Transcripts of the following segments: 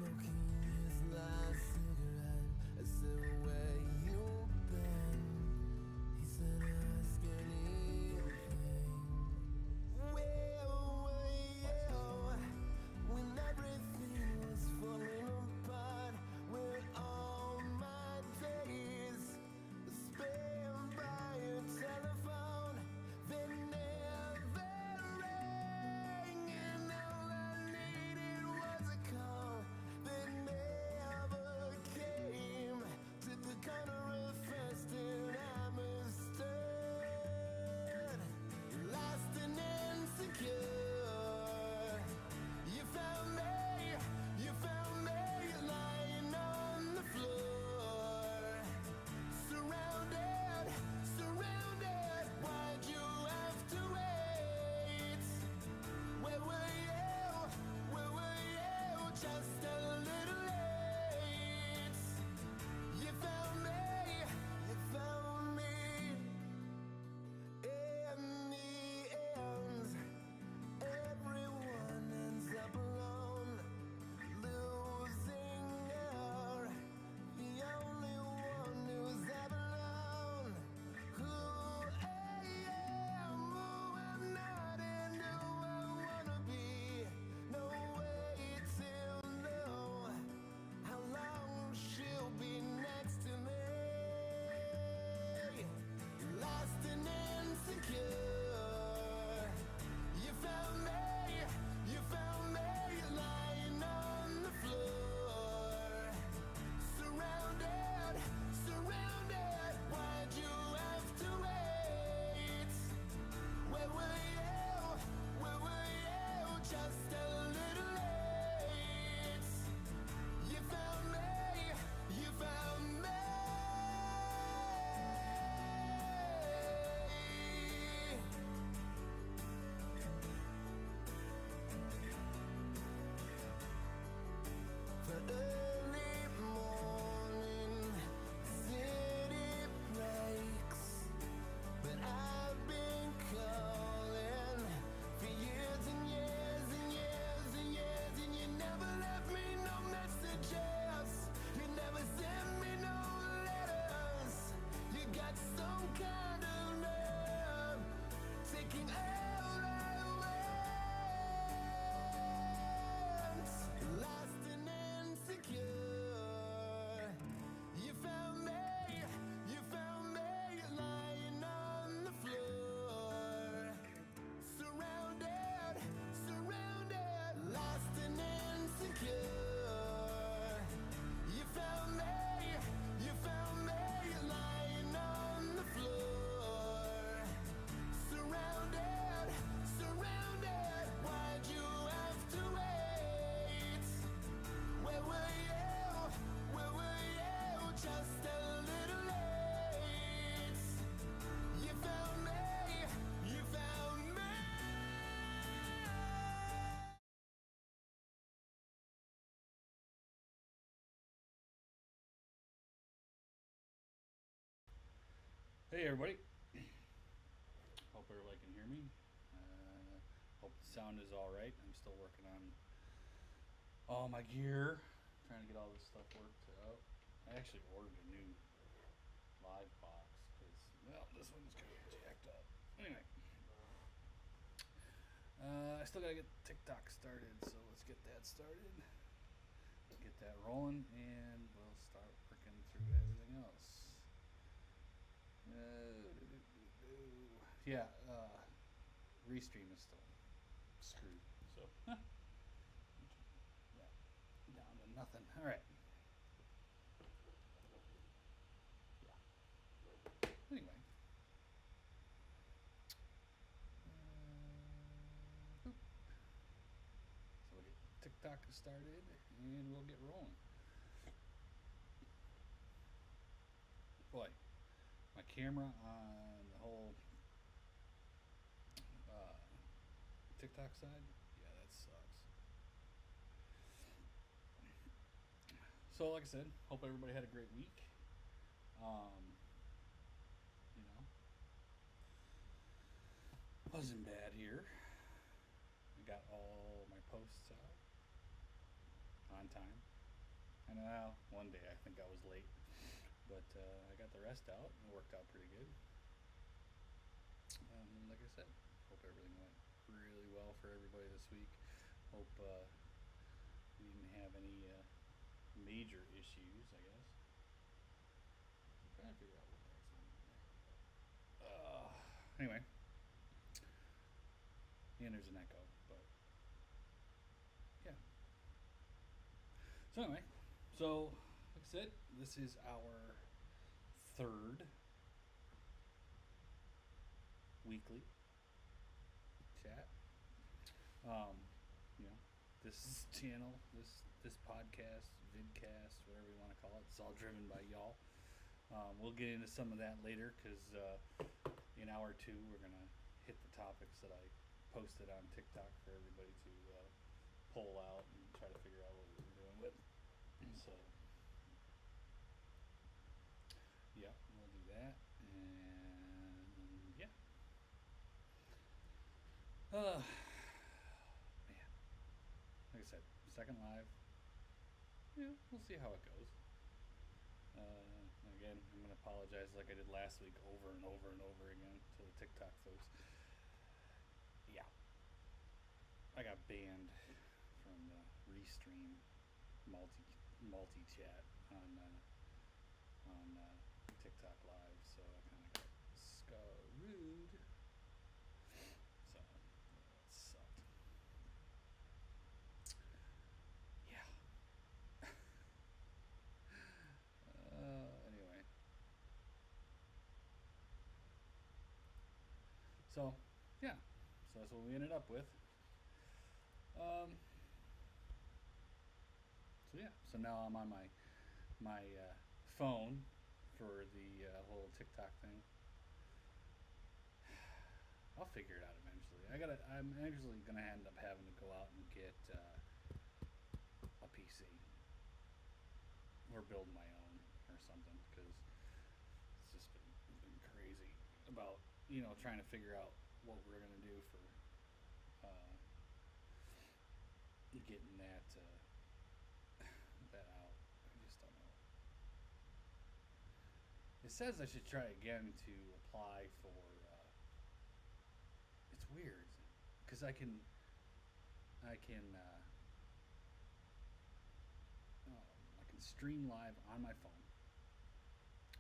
smoking his last cigarette. I said, where you been? He said, ask anything. Where were you when everything was falling apart? Where all my days spent by your telephone? They never rang, and all I needed was a call. They never came to the corner of First and Amistad. Lost and insecure, you found me lying on the floor. Surrounded, why'd you have to wait? Where were you, just a little late? You found me in the end. Everyone ends up alone, losing her, the only one who's ever known who I am, who I'm not, and who I wanna be. No way to know how long she'll be next to me. Lost and insecure, you found me lying on the floor. Surrounded, why'd you have to wait? Where were you, just a little late? You found me. For early morning city breaks, but I've been calling for years and years and years and years, and you never left me no messages. You never sent me no letters. You got some kind of nerve taking all I want. Lost and insecure, you found me lying on the floor. Surrounded, lost and insecure, you found me lying on the floor. Surrounded, why'd you have to wait? Where were you, just a little late? You found me. Hey everybody, hope everybody can hear me. Hope the sound is alright. I'm still working on all my gear, trying to get all this stuff worked out. I actually ordered a new live box because, well, this one's kind of jacked up. Anyway, I still gotta get TikTok started, so let's get that started, get that rolling, and we'll start working through everything else. Restream is still screwed, so yeah, down to nothing. All right. Yeah. Anyway, so we'll get TikTok started and we'll get rolling. Boy, my camera on the whole TikTok side, yeah, that sucks. So like I said, hope everybody had a great week. Wasn't bad here. I got all my posts out on time. And one day I think I was late, but I got the rest out and it worked out pretty good. Like I said, hope everything went really well for everybody this week. Hope we didn't have any major issues, I guess. I'm trying to figure out what that's on there. Anyway, and there's an echo, but yeah. So anyway, like I said, this is our third weekly chat. You know, this channel, this podcast, vidcast, whatever you want to call it, it's all driven by y'all. We'll get into some of that later because in hour two we're gonna hit the topics that I posted on TikTok for everybody to pull out and try to figure out what we were doing with. So yeah, we'll do that, and yeah. Man, like I said, second live. Yeah, we'll see how it goes. Again, I'm gonna apologize like I did last week over and over and over again to the TikTok folks. Yeah, I got banned from the restream multi chat on TikTok live, so I kind of got screwed. So that sucked. Yeah. Anyway. So, yeah. So that's what we ended up with. So yeah. So now I'm on my phone for the whole TikTok thing. I'll figure it out eventually. I'm actually gonna end up having to go out and get a PC or build my own or something because it's just been crazy about trying to figure out what we're gonna do for getting that out. I just don't know. It says I should try again to apply for. It's weird because I can stream live on my phone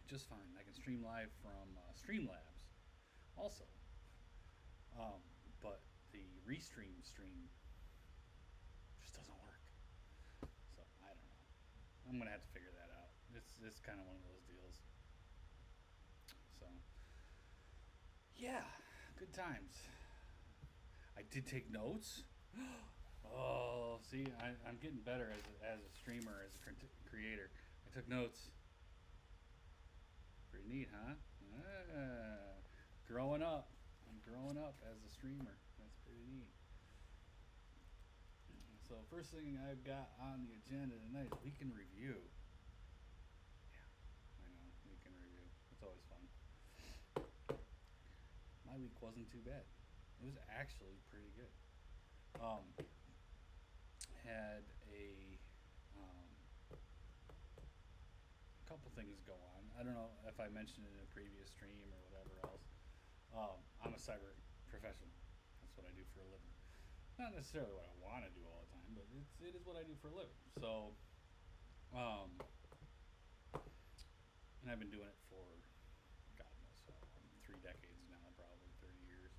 just fine. I can stream live from Streamlabs also, but the restream stream just doesn't work. So I don't know. I'm gonna have to figure that out. It's kind of one of those deals. So yeah, good times. I did take notes. Oh, see, I'm getting better as a streamer, as a creator. I took notes. Pretty neat, huh? Growing up. I'm growing up as a streamer. That's pretty neat. So first thing I've got on the agenda tonight is week in review. Yeah, I know, week in review. It's always fun. My week wasn't too bad. It was actually pretty good. Had a couple things go on. I don't know if I mentioned it in a previous stream or whatever else. I'm a cyber professional. That's what I do for a living. Not necessarily what I want to do all the time, but it is what I do for a living. So, and I've been doing it for God knows how long, 3 decades now, probably 30 years.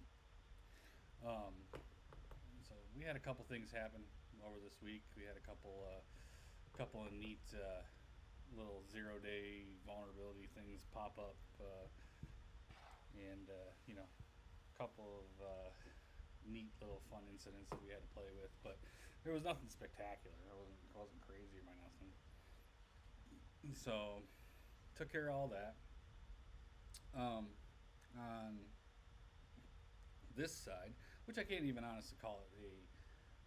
So we had a couple things happen over this week. We had a couple of neat little 0-day vulnerability things pop up, and a couple of neat little fun incidents that we had to play with. But there was nothing spectacular. It wasn't crazy or nothing. So took care of all that. On this side, which I can't even honestly call it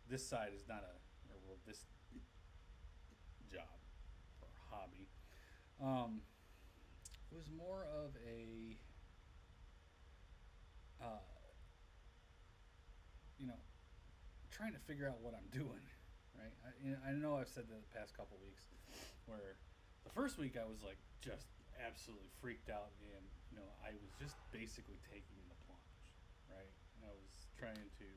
this side is not this job or hobby. It was more of a trying to figure out what I'm doing, right? I know I've said that the past couple weeks. Where the first week I was like just absolutely freaked out, and I was just basically taking the plunge, right? I was trying to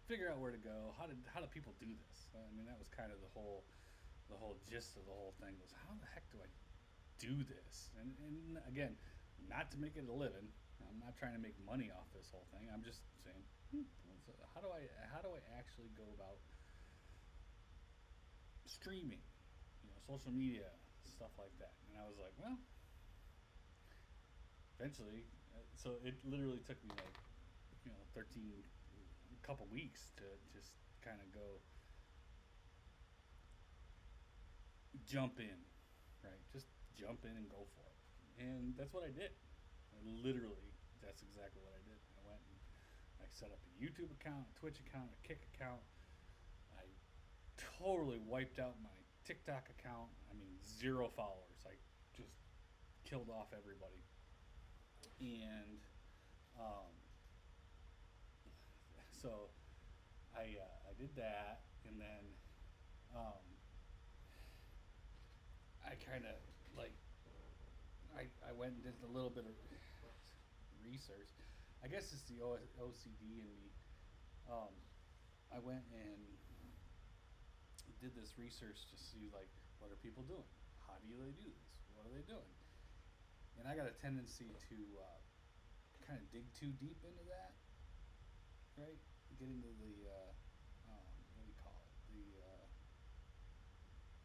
figure out where to go. How do people do this? I mean, that was kind of the whole gist of the whole thing was how the heck do I do this? And again, not to make it a living. I'm not trying to make money off this whole thing. I'm just saying, how do I actually go about streaming, social media, stuff like that? And I was like, well, eventually, so it literally took me like 13 couple weeks to just kind of go jump in, right? Just jump in and go for it. And that's what I did. Literally, that's exactly what I did. I went and I set up a YouTube account, a Twitch account, a Kick account. I totally wiped out my TikTok account. I mean, 0 followers. I just killed off everybody. And so I did that, and then I kind of like I went and did a little bit of research. I guess it's the OCD in me. I went and did this research to see like what are people doing? How do they do this? What are they doing? And I got a tendency to kind of dig too deep into that, right? Get into the what do you call it?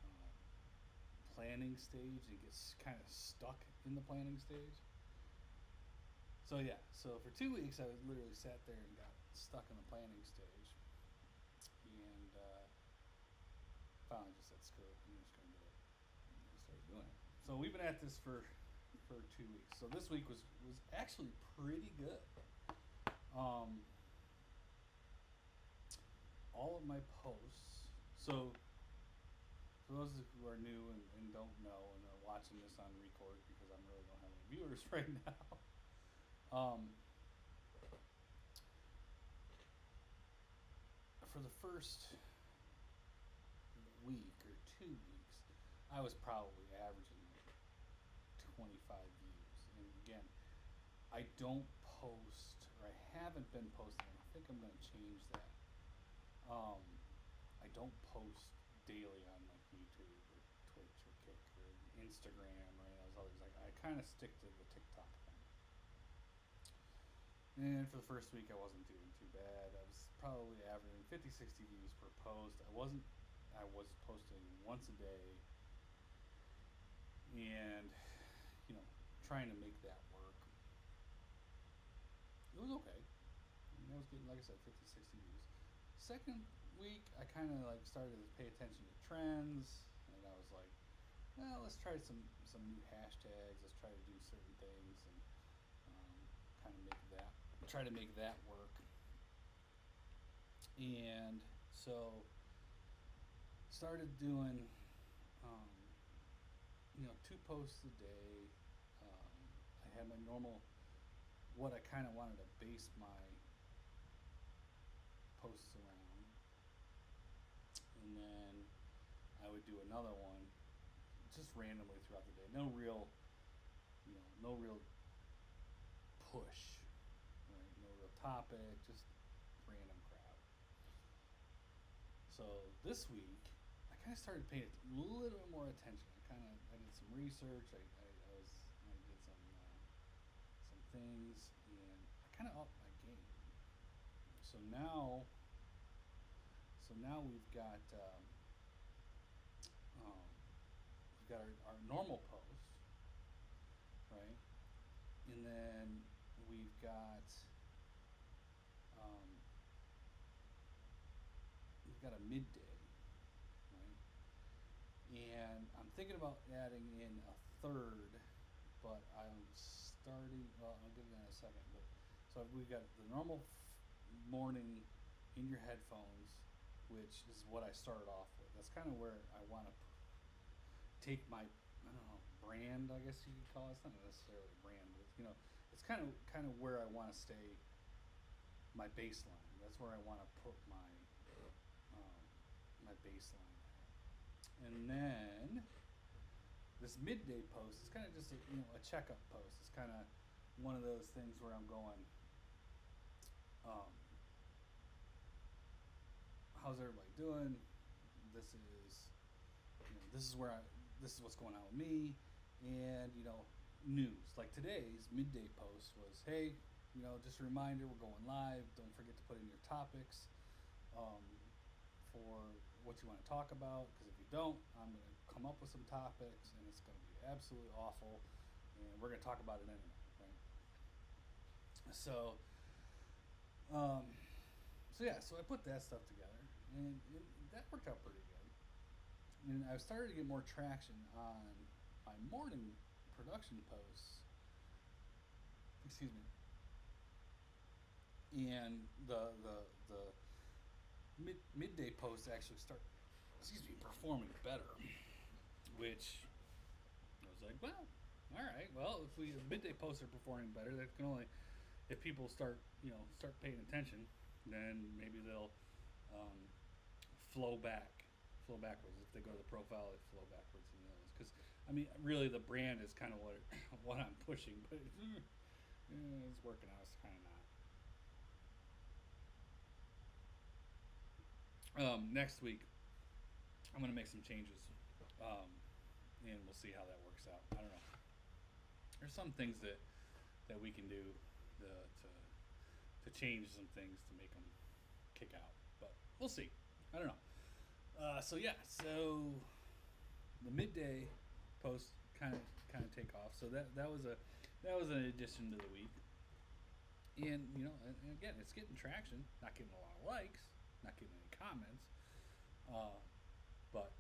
The planning stage and gets kind of stuck in the planning stage. So yeah, so for 2 weeks I was literally sat there and got stuck in the planning stage, and finally just said screw it, I'm just gonna do it. And I started doing it. So we've been at this for 2 weeks. So this week was actually pretty good. All of my posts. So for those who are new and don't know and are watching this on record because I really don't have any viewers right now. For the first week or 2 weeks, I was probably averaging 25 views. And again, I don't post, or I haven't been posting. I think I'm going to change that. I don't post daily on like YouTube or Twitch or Kick or Instagram or any of those others. I kind of stick to the TikTok thing. And for the first week, I wasn't doing too bad. I was probably averaging 50, 60 views per post. I was posting once a day, and trying to make that work. It was okay. I was getting, like I said, 50, 60 views. Second week, I kind of like started to pay attention to trends, and I was like, well, let's try some new hashtags. Let's try to do certain things, and kind of try to make that work. And so started doing 2 posts a day. I had my normal, what I kind of wanted to base my posts around, and then I would do another one just randomly throughout the day. No real push, right? No real topic, just random crap. So this week, I kind of started paying a little bit more attention. I did some research. I did some things, and I kind of upped my game. So now we've got our normal post, right? And then we've got a midday, right? And I'm thinking about adding in a third, but I'm starting. Well, I'll get it in a second. But so we've got the normal morning in your headphones, which is what I started off with. That's kind of where I want to take my, I don't know, brand, I guess you could call it. It's not necessarily a brand, but it's kind of where I want to stay. My baseline. That's where I want to put my baseline at. And then this midday post is kind of just a checkup post. It's kind of one of those things where I'm going, um, how's everybody doing? This is this is this is what's going on with me, and news. Like today's midday post was, hey, just a reminder, we're going live. Don't forget to put in your topics for what you want to talk about, because if you don't, I'm going to come up with some topics, and it's going to be absolutely awful, and we're going to talk about it anyway, right? So, so I put that stuff together, and that worked out pretty good. And I've started to get more traction on my morning production posts. Excuse me. And the midday posts actually start, performing better, which I was like, well, all right. Well, if midday posts are performing better, that can only, if people start paying attention, then maybe they'll flow backwards. If they go to the profile, they flow backwards in those. Because really, the brand is kind of what I'm pushing, but it's working out. It's kind of not. Next week, I'm gonna make some changes, and we'll see how that works out. I don't know. There's some things that we can do to change some things to make them kick out, but we'll see. I don't know. So the midday post kind of take off. So that was an addition to the week, and and again, it's getting traction. Not getting a lot of likes, not getting any comments, but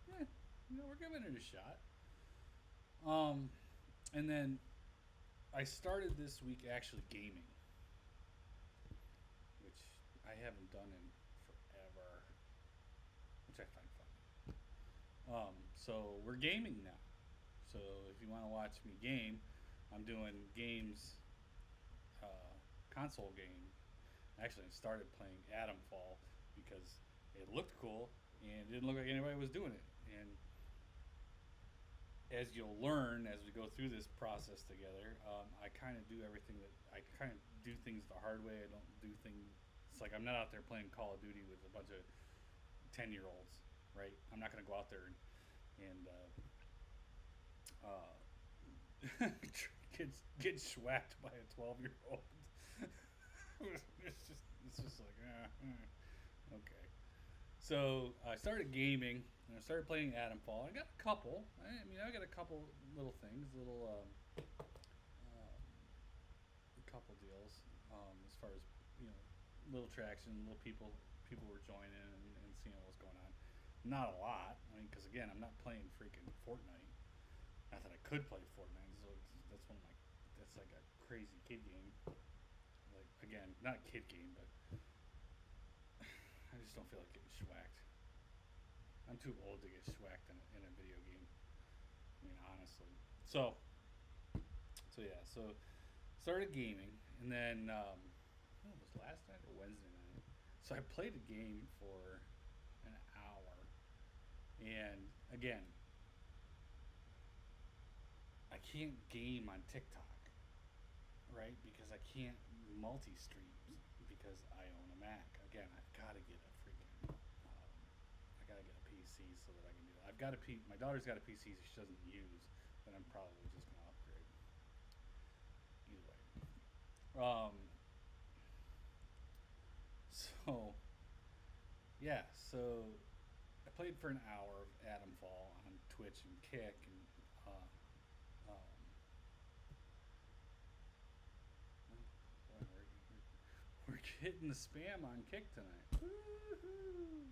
we're giving it a shot. And then I started this week actually gaming, which I haven't done in forever, which I find fun. So we're gaming now. So if you want to watch me game, I'm doing games, console game. Actually, I started playing Fall because it looked cool and it didn't look like anybody was doing it. And as you'll learn as we go through this process together, I kind of do everything I kind of do things the hard way. I don't do things. It's like I'm not out there playing Call of Duty with a bunch of 10-year-olds, right? I'm not going to go out there and get schwacked by a 12-year-old. it's just like okay. So I started gaming and I started playing Fall. I got a couple. I got a couple little things, a couple deals, as far as little traction, little people were joining and seeing what was going on. Not a lot. Because again, I'm not playing freaking Fortnite. Not that I could play Fortnite. So that's like a crazy kid game. Like again, not a kid game, but I just don't feel like getting schwacked. I'm too old to get schwacked in a video game. Honestly. So started gaming, and then it was last night or Wednesday night. So I played a game for an hour, and again, I can't game on TikTok, right? Because I can't multi-stream because I own a Mac. Again, I've got to get a freaking, I got to get a PC so that I can do it. My daughter's got a PC she doesn't use, but I'm probably just going to upgrade. Either way. So I played for an hour of Fall on Twitch and Kick, and we're getting the spam on Kick tonight. Woo-hoo.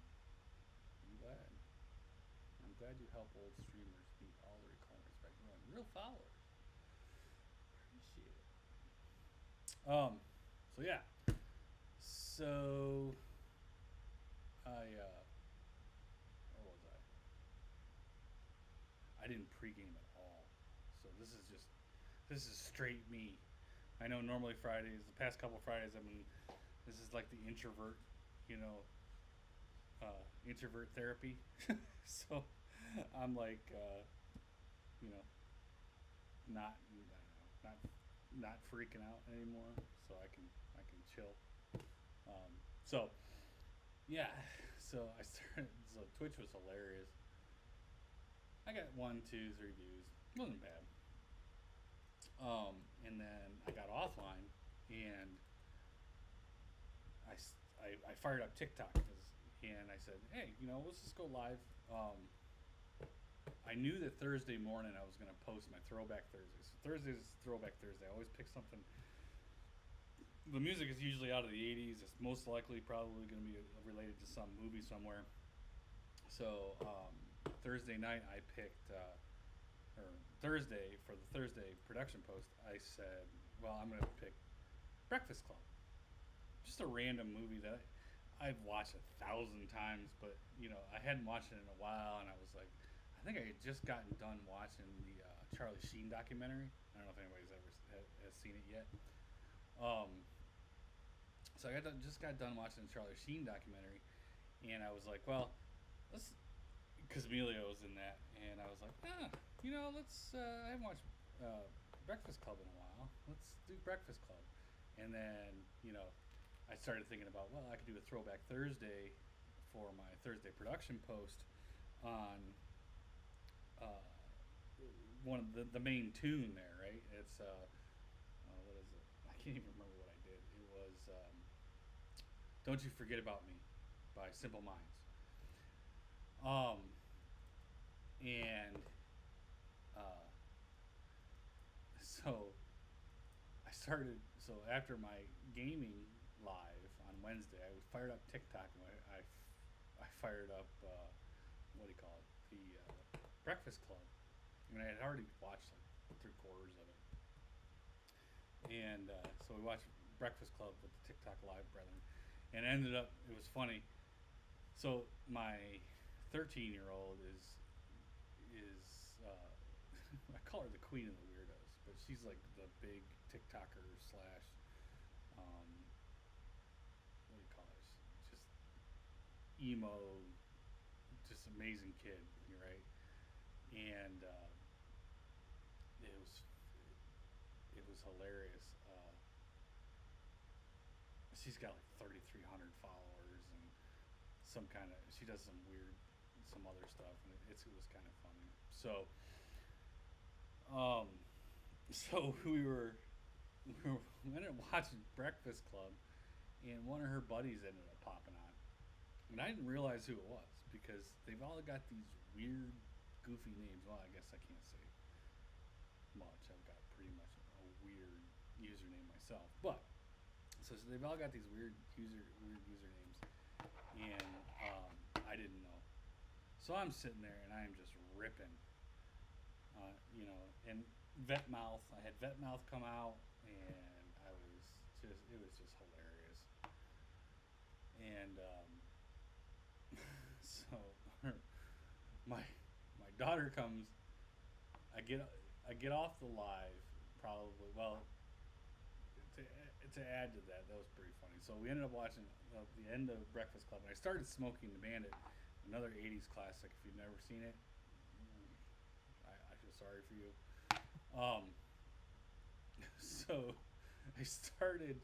I'm glad you help old streamers meet all the requirements by growing real followers. Appreciate it. So where was I? I didn't pregame at all. So this is straight me. I know normally Fridays, the past couple Fridays, this is like the introvert, introvert therapy. So I'm like, you know, not I don't know, not freaking out anymore, so I can chill. So yeah, so I started. So Twitch was hilarious. I got one, two, three views. Wasn't bad. And then I got offline, and I fired up TikTok, and I said, hey, let's just go live. I knew that Thursday morning I was going to post my Throwback Thursday. So Thursday is Throwback Thursday. I always pick something. The music is usually out of the 80s. It's most likely probably going to be related to some movie somewhere. So Thursday night I picked, or Thursday for the Thursday production post, I said, well, I'm going to pick Breakfast Club. Just a random movie that I've watched 1,000 times, but I hadn't watched it in a while, and I was like, I think I had just gotten done watching the Charlie Sheen documentary. I don't know if anybody's ever has seen it yet. So I just got done watching the Charlie Sheen documentary, and I was like, well, let's, because Emilio was in that, and I was like, let's. I haven't watched Breakfast Club in a while. Let's do Breakfast Club, and then I started thinking about, well, I could do a Throwback Thursday for my Thursday production post on one of the main tune there, right? It's what is it? I can't even remember what I did. It was "Don't You Forget About Me" by Simple Minds. And so I started. So after my gaming live on Wednesday, I fired up TikTok, and I fired up what do you call it, the Breakfast Club. I mean, I had already watched like 3/4 of it, and so we watched Breakfast Club with the TikTok live brethren, and it was funny. So my 13-year-old is I call her the queen of the weirdos, but she's like the big TikToker slash what do you call it? Just emo, just amazing kid, right? And it was hilarious. She's got like 3,300 followers, and she does some other stuff, and it was kind of funny. So so we ended up watching Breakfast Club, and one of her buddies ended up popping on, and I didn't realize who it was because they've all got these weird, goofy names. Well, I guess I can't say much. I've got pretty much a weird username myself, but so they've all got these weird usernames, and I didn't know. So I'm sitting there and I am just ripping, and Vetmouth. I had Vetmouth come out, and it was just hilarious. And so my daughter comes. I get off the live probably. Well, to add to that was pretty funny. So we ended up watching the end of Breakfast Club, and I started Smoking the Bandit, another '80s classic. If you've never seen it, I feel sorry for you. So I started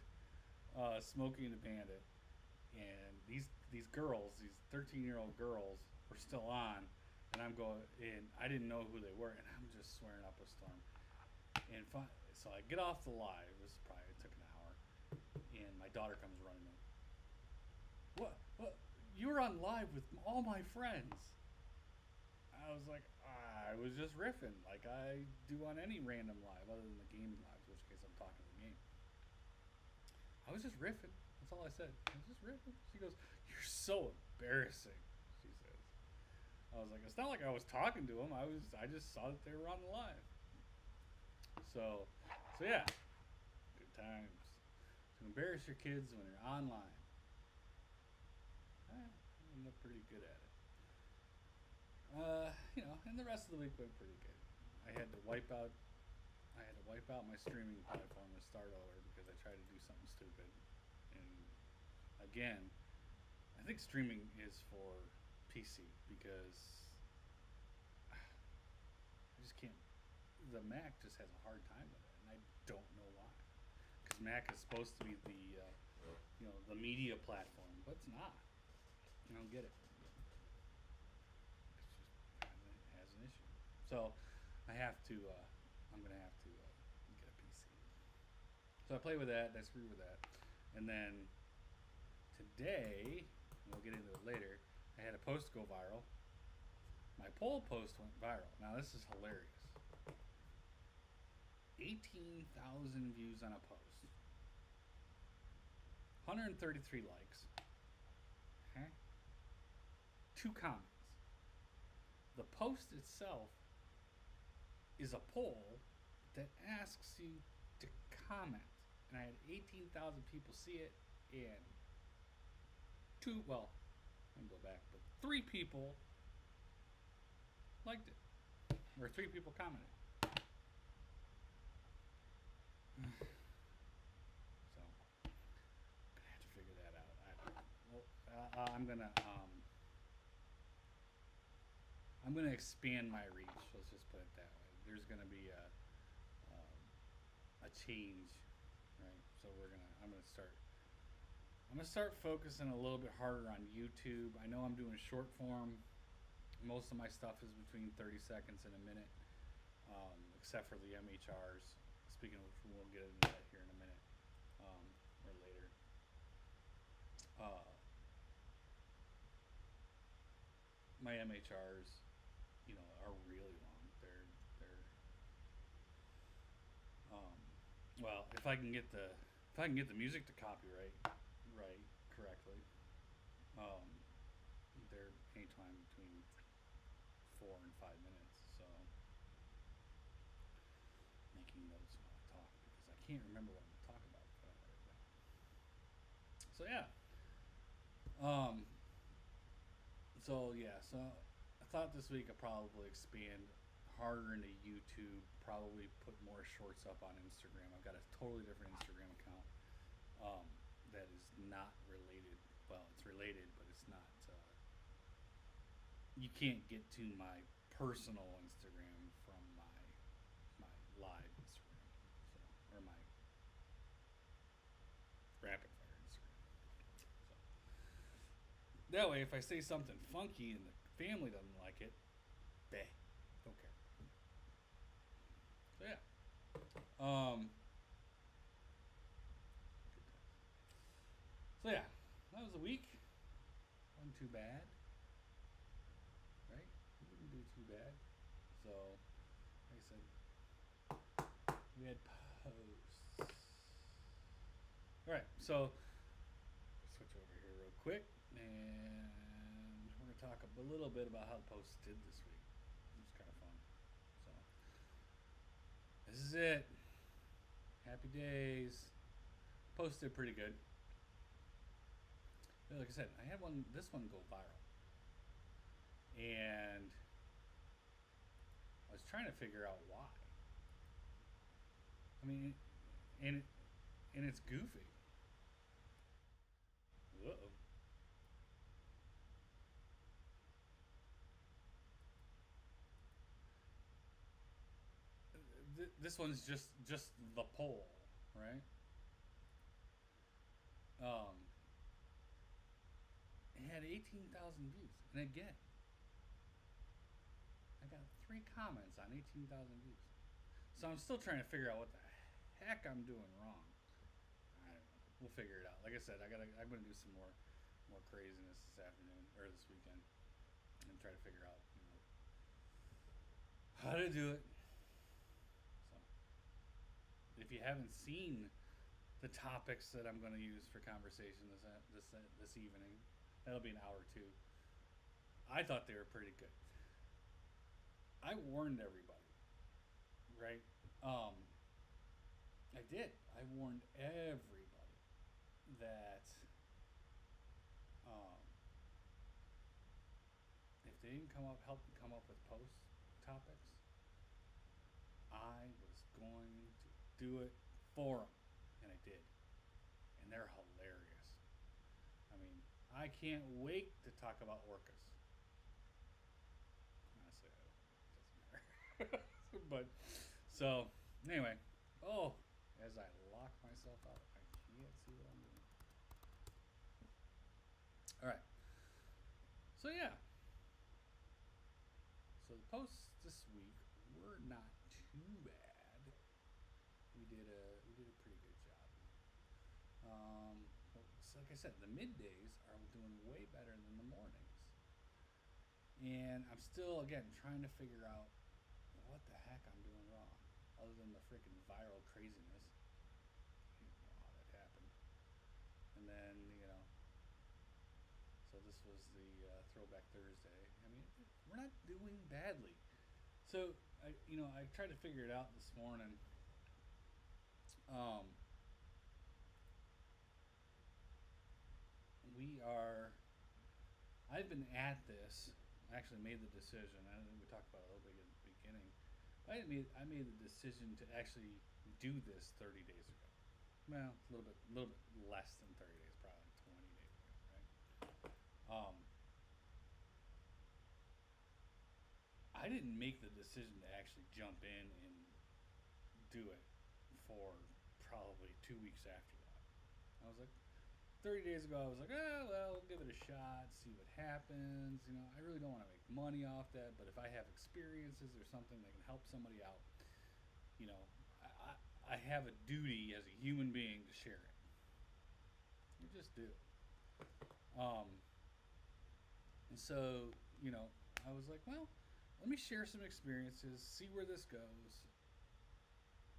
Smoking the Bandit, and these girls, these 13-year-old girls, were still on, and I'm going, and I didn't know who they were, and I'm just swearing up a storm. And so I get off the live. It took an hour, and my daughter comes running in. What? You were on live with all my friends. I was like, I was just riffing like I do on any random live other than the gaming lives, which case I'm talking the game. I was just riffing. That's all I said. I was just riffing. She goes, "You're so embarrassing," she says. I was like, it's not like I was talking to them. I just saw that they were on the live. So yeah, good times. To embarrass your kids when you're online. I ended up pretty good at it. And the rest of the week went pretty good. I had to wipe out my streaming platform and start over because I tried to do something stupid. And again, I think streaming is for PC because I just can't the Mac just has a hard time with it, and I don't know why. Because Mac is supposed to be the the media platform, but it's not. I don't get it. It's just it has an issue. So I have to. I'm gonna have to get a PC. So I play with that. I screw with that, and then today, and we'll get into it later. I had a post go viral. My poll post went viral. Now this is hilarious. 18,000 views on a post. 133 likes. Okay. 2 comments. The post itself is a poll that asks you to comment. And I had 18,000 people see it, and let me go back, but 3 people liked it. Or 3 people commented. So, I'm gonna have to figure that out. I'm gonna expand my reach. Let's just put it that way. There's gonna be a change, right? So I'm gonna start focusing a little bit harder on YouTube. I know I'm doing short form. Most of my stuff is between 30 seconds and a minute, except for the MHRs. Speaking of which, we'll get into that here in a minute, or later. My MHRs, are really long. Well, if I can get the music to copyright right correctly, they're anytime between 4 and 5 minutes. So making notes while I talk because I can't remember what I'm going to talk about right now. So yeah. So I thought this week I'd probably expand harder into YouTube, probably put more shorts up on Instagram. I've got a totally different Instagram account that is not related. Well, it's related, but it's not. You can't get to my personal Instagram from my live Instagram, or my Rapidfire Instagram. So that way, if I say something funky and the family doesn't like it, they don't care. So yeah. So yeah, that was a week. Wasn't too bad, right? We didn't do too bad. So, like I said, we had posts. All right, so switch over here real quick, and we're gonna talk a little bit about how the posts did this week. It was kind of fun. So, this is it. Happy days. Posted pretty good. Like I said, I had this one go viral, and I was trying to figure out why. I mean, and it's goofy. Whoa. This one's just the poll, right? It had 18,000 views, and again, I got 3 comments on 18,000 views. So I'm still trying to figure out what the heck I'm doing wrong. I don't know. We'll figure it out. Like I said, I'm gonna do some more craziness this afternoon or this weekend, and try to figure out how to do it. So, if you haven't seen the topics that I'm going to use for conversation this evening, that'll be an hour or 2. I thought they were pretty good. I warned everybody, right? I did. I warned everybody that if they didn't help me come up with post topics, I was going to do it for them, and I did, and they're hilarious. I mean, I can't wait to talk about orcas. Honestly, it doesn't matter, but So, anyway, oh, as I lock myself out, I can't see what I'm doing. All right. So yeah. So the posts this week were not too bad. We did a pretty good job. So like I said, the middays are doing way better than the mornings, and I'm still again trying to figure out what the heck I'm doing wrong, other than the freaking viral craziness. I don't know how that happened. And then so this was the Throwback Thursday. I mean, we're not doing badly. So I tried to figure it out this morning. Um, we are. I've been at this. I actually made the decision. I think we talked about it a little bit at the beginning. I made the decision to actually do this 30 days ago. Well, a little bit less than 30 days, probably like 20 days ago, right? Um, I didn't make the decision to actually jump in and do it for probably 2 weeks after that. I was like, 30 days ago, I was like, well, give it a shot, see what happens. I really don't want to make money off that, but if I have experiences or something that can help somebody out, you know, I have a duty as a human being to share it. You just do. Um, and so, I was like, well, let me share some experiences, see where this goes.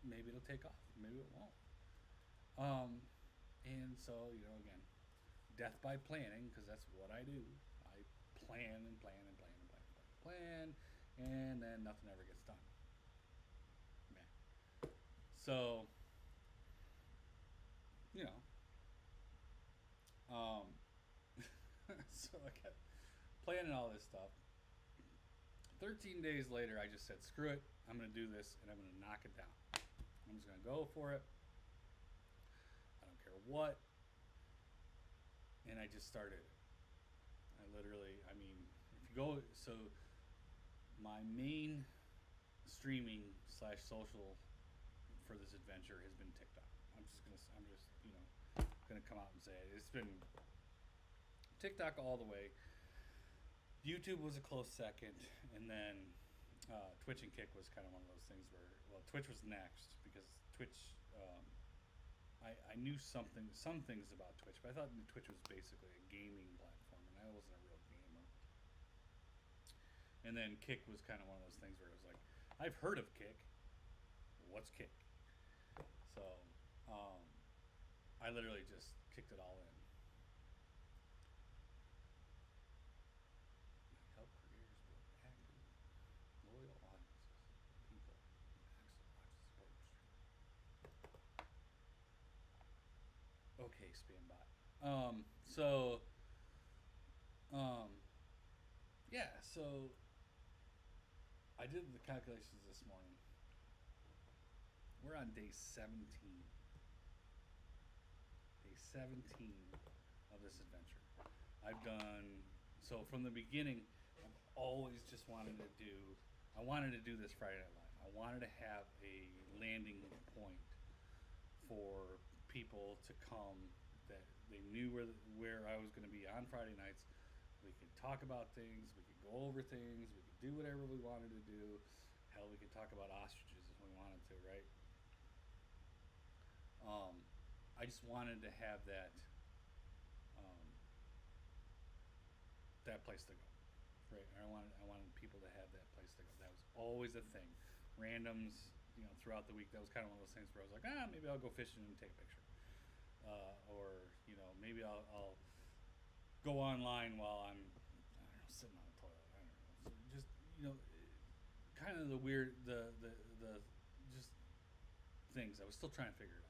Maybe it'll take off, maybe it won't. And so, again, death by planning, because that's what I do. I plan and plan and plan and plan and plan and plan, and then nothing ever gets done. Man. So, you know, um, so I kept planning all this stuff. 13 days later, I just said, screw it. I'm going to do this, and I'm going to knock it down. I'm just going to go for it. I don't care what. And I just started it. If you go, so my main streaming / social for this adventure has been TikTok. I'm just gonna come out and say it. It's been TikTok all the way. YouTube was a close second, and then Twitch and Kick was kind of one of those things where, well, Twitch was next because Twitch. I knew some things about Twitch, but I thought Twitch was basically a gaming platform, and I wasn't a real gamer. And then Kick was kind of one of those things where it was like, I've heard of Kick. What's Kick? So I literally just kicked it all in. Help creators build active, loyal audiences, people who actually watch sports. Okay, Spambot. So I did the calculations this morning. We're on day 17. Day 17 of this adventure. I've done, so from the beginning, I've always just wanted to do this Friday Night Live. I wanted to have a landing point for people to come that they knew where I was going to be on Friday nights. We could talk about things, we could go over things, we could do whatever we wanted to do. Hell, we could talk about ostriches if we wanted to, right? I just wanted to have that place to go, right? I wanted people to have that place to go. That was always a thing. Randoms, throughout the week. That was kind of one of those things where I was like, maybe I'll go fishing and take a picture, or maybe I'll go online while I'm, I don't know, sitting on the toilet. I don't know. So just kind of the weird, the just things. I was still trying to figure it out.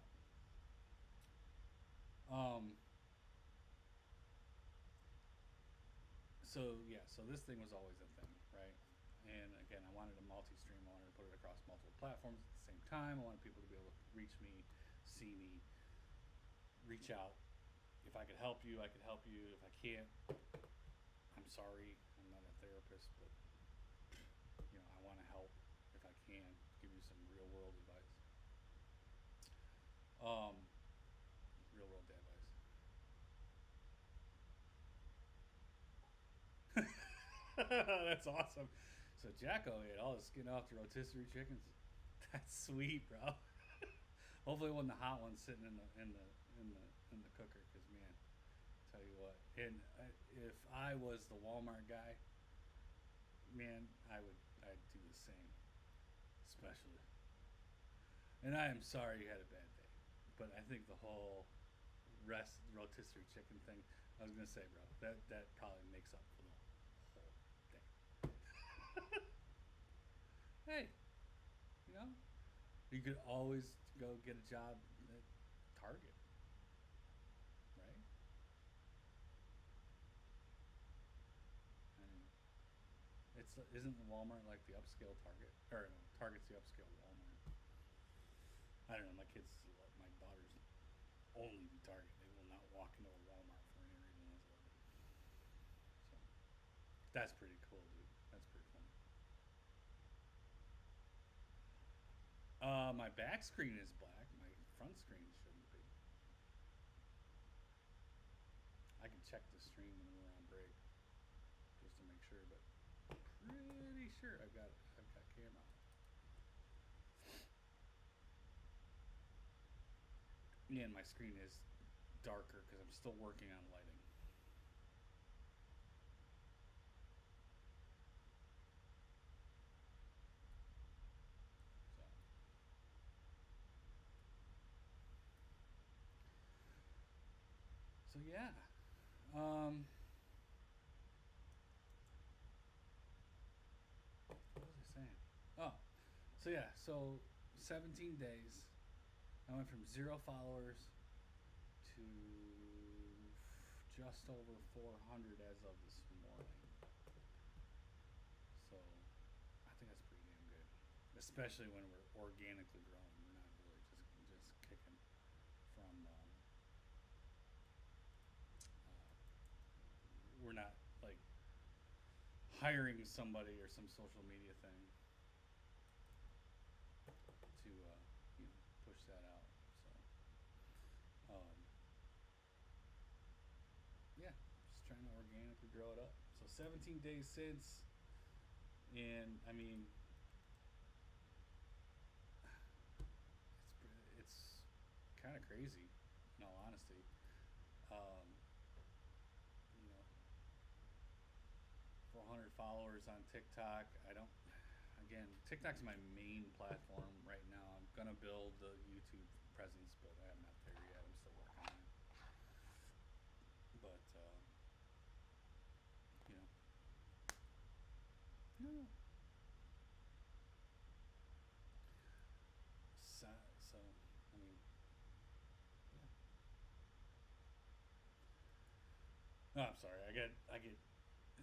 So this thing was always a thing, right? And again, I wanted a multi-stream. I wanted to put it across multiple platforms at the same time. I wanted people to be able to reach me, see me, reach out. If I could help you, I could help you. If I can't, I'm sorry. I'm not a therapist, but I want to help if I can. give you some real world advice. Um, real world advice. That's awesome. So Jacko ate all the skin off the rotisserie chickens. That's sweet, bro. Hopefully, it wasn't the hot one sitting in the cooker. Because man, tell you what, and if I was the Walmart guy, man, I'd do the same, especially. And I am sorry you had a bad day, but I think the whole rest rotisserie chicken thing. I was gonna say, bro, that probably makes up for the whole thing. Hey, you know, you could always go get a job at Target, right? I mean, it's isn't Walmart like the upscale Target, or no, Target's the upscale Walmart. I don't know. My kids, my daughters only do Target. They will not walk into a Walmart for any reason whatsoever. So that's pretty cool, dude. That's pretty fun. My back screen is black. My front screen shouldn't be. I can check the stream when we're on break just to make sure, but pretty sure I've got camera. And my screen is darker because I'm still working on lighting. So yeah. What was I saying? Oh, so yeah. So 17 days. I went from 0 followers to just over 400 as of this morning. So I think that's pretty damn good, especially when we're organically growing. We're not really just kicking from. We're not like hiring somebody or some social media thing to push that out. So yeah, just trying to organically grow it up. So 17 days since, and I mean, it's kind of crazy, in all honesty. Um, you know, 400 followers on TikTok. I don't. Again, TikTok's my main platform right now. I'm gonna build the YouTube presence, but I'm not there yet. I'm still working on it. But you know, no. So I mean, yeah. No, I'm sorry. I get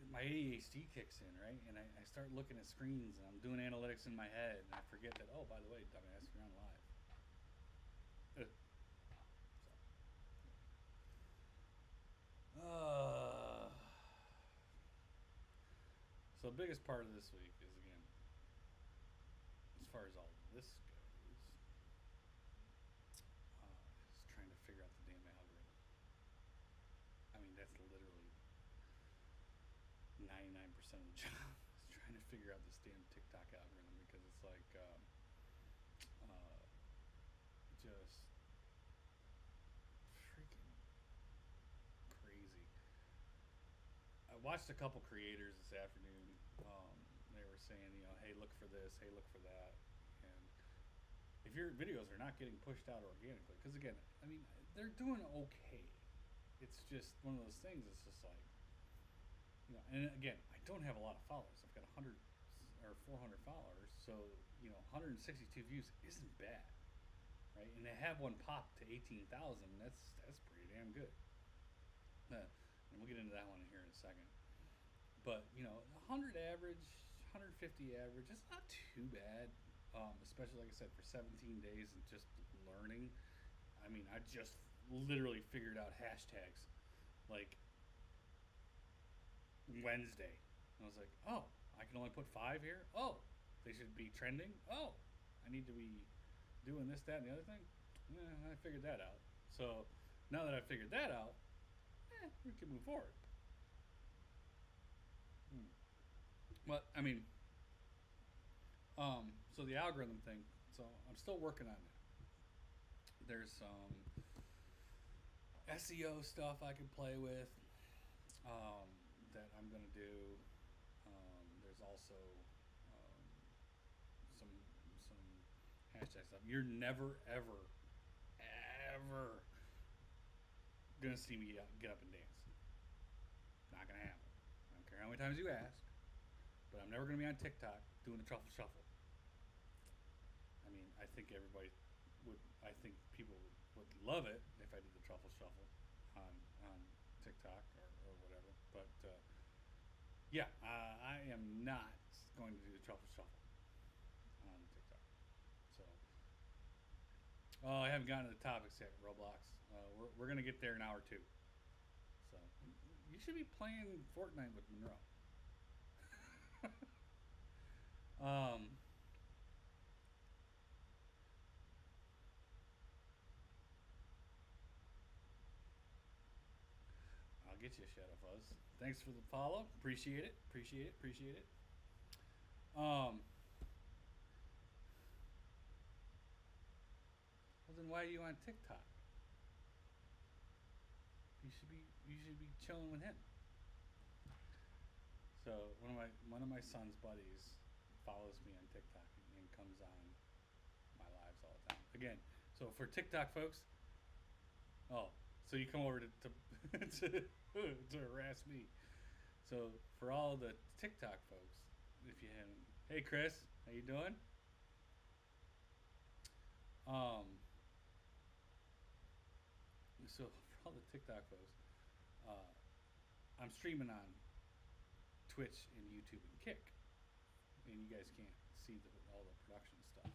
my ADHD kicks in, right? And I start looking at screens and I'm doing analytics in my head and I forget that, oh, by the way, dumbass, you're on live. Uh, so the biggest part of this week is, again, as far as all this goes, is trying to figure out the damn algorithm. I mean, that's literally 99% of the job is trying to figure out this damn TikTok algorithm because it's like just freaking crazy. I watched a couple creators this afternoon. They were saying, hey, look for this, hey, look for that, and if your videos are not getting pushed out organically, because again, I mean, they're doing okay. It's just one of those things. It's just like, and again, I don't have a lot of followers. I've got 100 or 400 followers, so 162 views isn't bad, right? And they have one pop to 18,000. That's pretty damn good. And we'll get into that one here in a second. But 100 average, 150 average, it's not too bad. Especially like I said, for 17 days and just learning. I mean, I just literally figured out hashtags like Wednesday. And I was like, oh, I can only put 5 here. Oh, they should be trending. Oh, I need to be doing this, that, and the other thing. I figured that out. So now that I figured that out, we can move forward. Hmm. But I mean, so the algorithm thing. So I'm still working on it. There's some SEO stuff I can play with that I'm gonna do. There's also um, some hashtag stuff. You're never ever gonna see me get up and dance. Not gonna happen. I don't care how many times you ask, but I'm never gonna be on TikTok doing the truffle shuffle. I mean, I think everybody would. I think people would love it if I did the truffle shuffle on TikTok or whatever. But yeah, I am not going to do the truffle shuffle on TikTok. So, oh, I haven't gotten to the topics yet. Roblox. We're gonna get there in hour two. So you should be playing Fortnite with Monroe. um, I'll get you a Shadow Fuzz. Thanks for the follow. Appreciate it. Appreciate it. Appreciate it. Um, well then why are you on TikTok? You should be chilling with him. So one of my son's buddies follows me on TikTok and comes on my lives all the time. Again, so for TikTok folks, oh, so you come over to to harass me. So for all the TikTok folks, if you haven't, hey Chris, how you doing? Um, so for all the TikTok folks, uh, I'm streaming on Twitch and YouTube and Kick, and you guys can't see all the production stuff.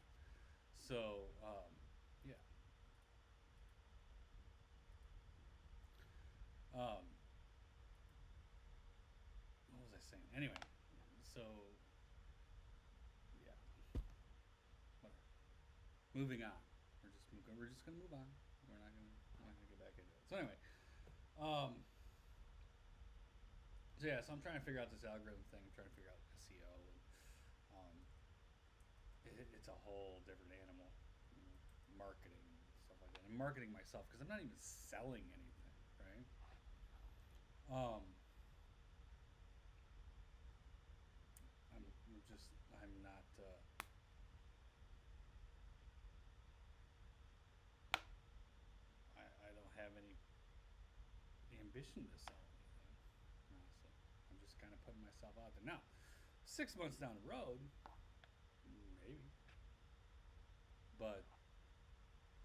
So yeah. Um, what was I saying? Anyway, so yeah, whatever. Moving on. We're just gonna move on. We're not gonna get back into it. So anyway, um, so yeah, so I'm trying to figure out this algorithm thing. I'm trying to figure out SEO, and it's a whole different animal. Marketing and stuff like that. I'm marketing myself because I'm not even selling anything, right? Um, I'm not. I don't have any ambition to sell anything. So I'm just kind of putting myself out there. Now, 6 months down the road, maybe. But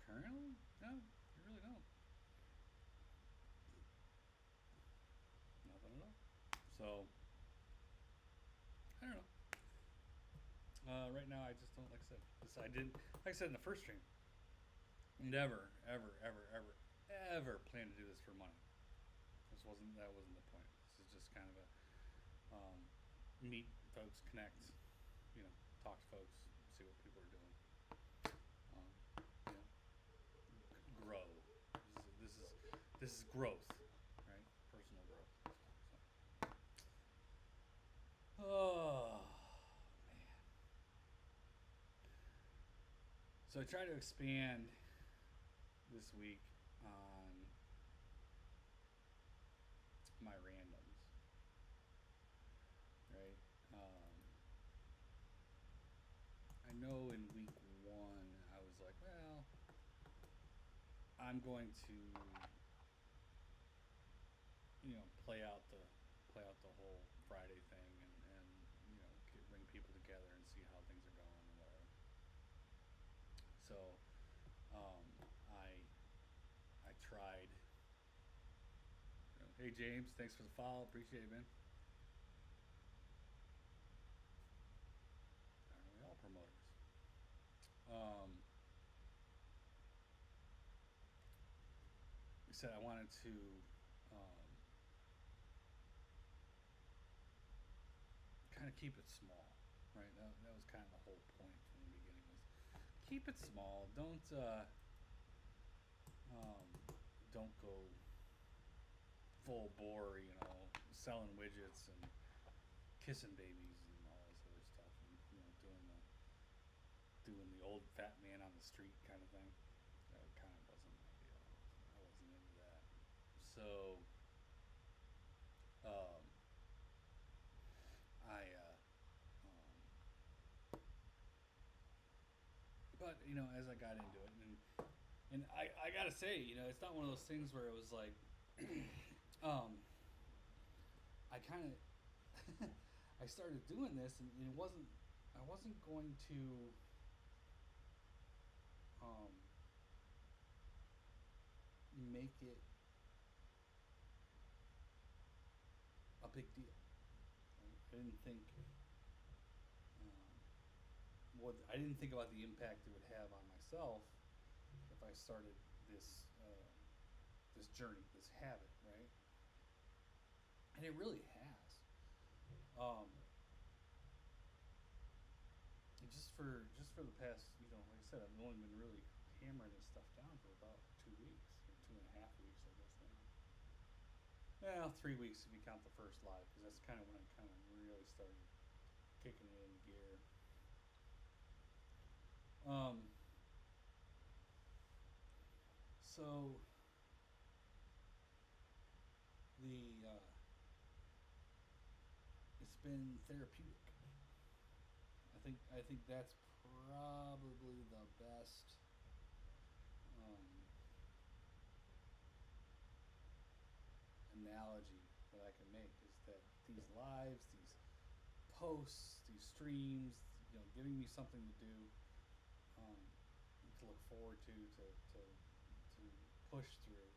currently, no, you really don't. Nothing at all. So I don't know. Right now, I just don't, like I said. I didn't, like I said in the first stream, never, ever plan to do this for money. That wasn't the point. This is just kind of a meet folks, connect, talk to folks, see what people are doing, grow. This is growth, right? Personal growth. So. Oh man. So I try to expand this week on my randoms, right? I know in week one I was like, well, I'm going to, play out the whole Friday thing and bring people together and see how things are going and whatever. So I tried. Hey James, thanks for the follow. Appreciate it, man. Aren't we all promoters? I said I wanted to kind of keep it small, right? That was kind of the whole point from the beginning. Was keep it small. Don't go full bore, selling widgets and kissing babies and all this other stuff, and doing the old fat man on the street kind of thing. That kind of wasn't my deal. I wasn't into that. So, um, but as I got into it, and I gotta say, it's not one of those things where it was like, um, I kind of, I started doing this, and I wasn't going to, um, make it a big deal. Right? I didn't think about the impact it would have on myself if I started this journey, this habit, right? And it really has. Um, just for the past, like I said, I've only been really hammering this stuff down for about 2 weeks, or 2.5 weeks, I guess now. Well, 3 weeks if you count the first live, because that's kind of when I kind of really started kicking it into gear. So the it's been therapeutic. I think that's probably the best um, analogy that I can make, is that these lives, these posts, these streams, giving me something to do, um, to look forward to push through,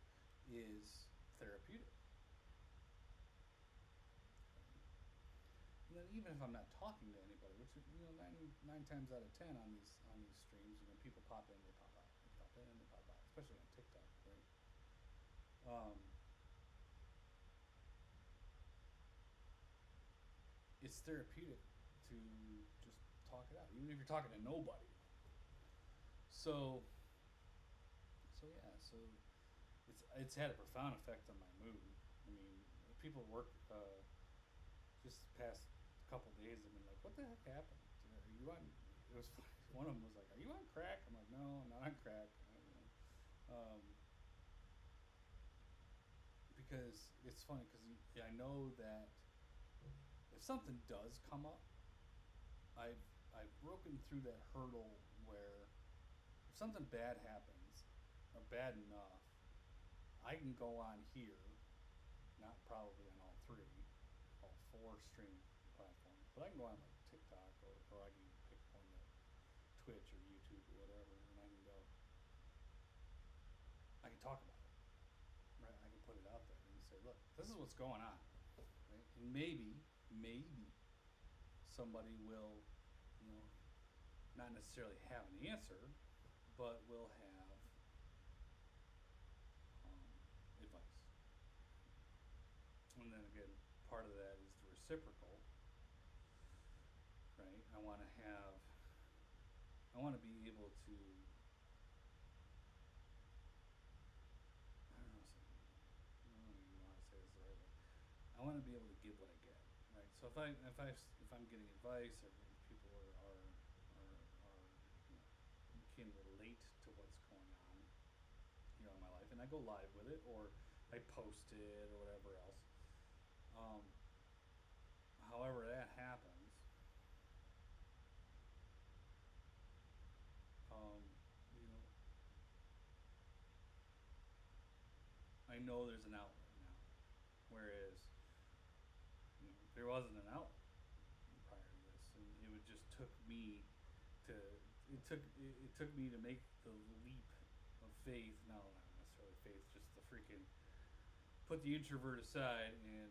is therapeutic. And then even if I'm not talking to anybody, which nine times out of 10 on these streams, people pop in, they pop out, they pop in, they pop out, especially on TikTok, right? It's therapeutic to just talk it out, even if you're talking to nobody. So, so it's had a profound effect on my mood. I mean, people at work just the past couple days have been like, "What the heck happened? Are you on?" It was funny. One of them was like, "Are you on crack?" I'm like, "No, I'm not on crack." Because it's funny, because I know that if something does come up, I've broken through that hurdle where if something bad happens, or bad enough, I can go on here, not probably on all four stream platforms, but I can go on like TikTok, or I can pick one that Twitch or YouTube or whatever, and I can talk about it, right? I can put it out there and say, look, this is what's going on, right? And maybe somebody will, not necessarily have an answer, but will have advice. And then again, part of that is the reciprocal, right? I want to be able to, I don't know, I don't even know how to say this the right way. I want to be able to give what I get, right? So if I'm getting advice, or if people are can relate to what's going on, in my life, and I go live with it, or I post it, or whatever else. However that happens, um, you know, I know there's an outlet now, whereas there wasn't an outlet prior to this, and it would just took me to it took me to make the leap of faith. No, not necessarily faith, just the freaking put the introvert aside and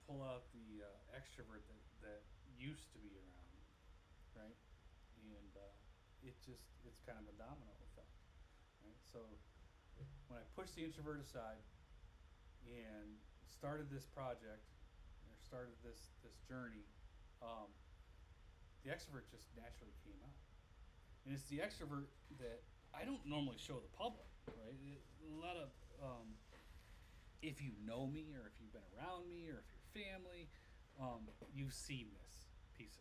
pull out the extrovert that used to be around, right? And it's kind of a domino effect, right? So when I pushed the introvert aside and started this project, or started this journey, the extrovert just naturally came out. and it's the extrovert that I don't normally show the public, right? A lot of if you know me or if you've been around me or if you're family, you've seen this piece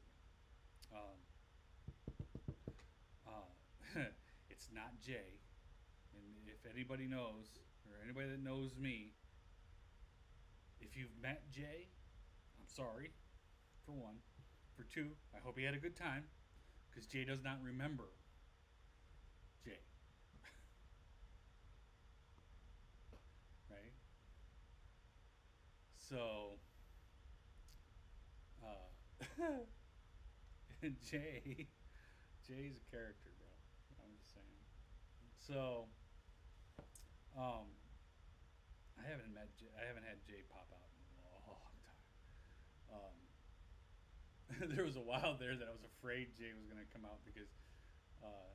of me. It's not Jay, and if anybody knows or anybody that knows me, if you've met Jay, I'm sorry, for one. For two, I hope he had a good time, because Jay does not remember Jay. Right? So, Jay, Jay's a character, bro. I'm just saying. So, um, I haven't had Jay pop out in a long time. There was a while there that I was afraid Jay was going to come out because uh,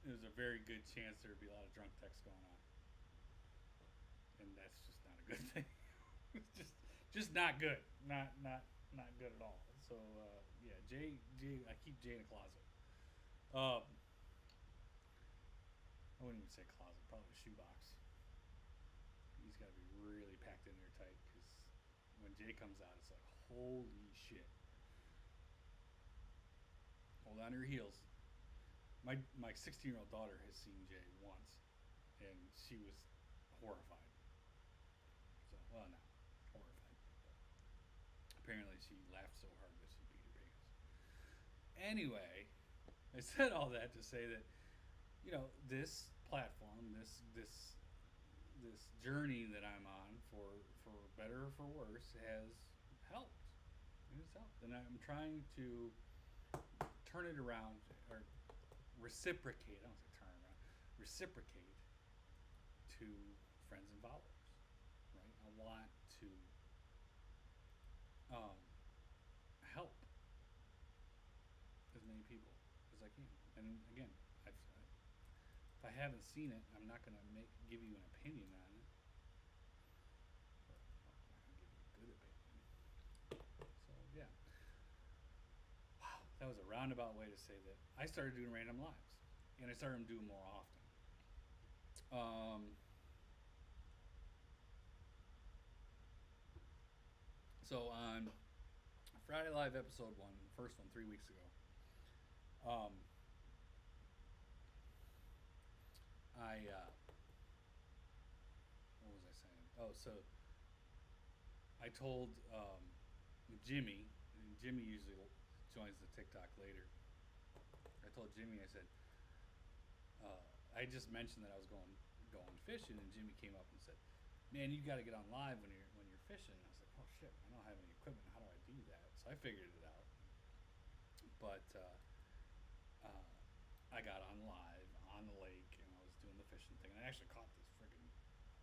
there was a very good chance there would be a lot of drunk texts going on, and that's just not a good thing. It's just not good. Not good at all. So yeah, Jay, I keep Jay in a closet. Um, I wouldn't even say closet, probably a shoebox. He's got to be really packed in there tight because when Jay comes out, it's like holy shit. Hold on to your heels. My 16-year-old daughter has seen Jay once, and she was horrified. So well, not horrified. But apparently, she laughed so hard that she peed her pants. Anyway, I said all that to say that this platform, this journey that I'm on for better or for worse has helped. It has helped, and I'm trying to turn it around or reciprocate. I don't say turn around. Reciprocate to friends and followers. Right. I want to help as many people as I can. And again, if I haven't seen it, I'm not going to give you an opinion on it. But I'm not going to give you a good opinion. So yeah. Wow, that was a roundabout way to say that I started doing random lives, and I started doing more often. So on Friday Live episode 1, the first one 3 weeks ago, I what was I saying? Oh, so I told Jimmy, and Jimmy usually joins the TikTok later. I told Jimmy, I said, I just mentioned that I was going fishing, and Jimmy came up and said, "Man, you got to get on live when you're fishing." And I was like, "Oh shit, I don't have any equipment. How do I do that?" So I figured it out. But I got on live on the lake, and I was doing the fishing thing, and I actually caught this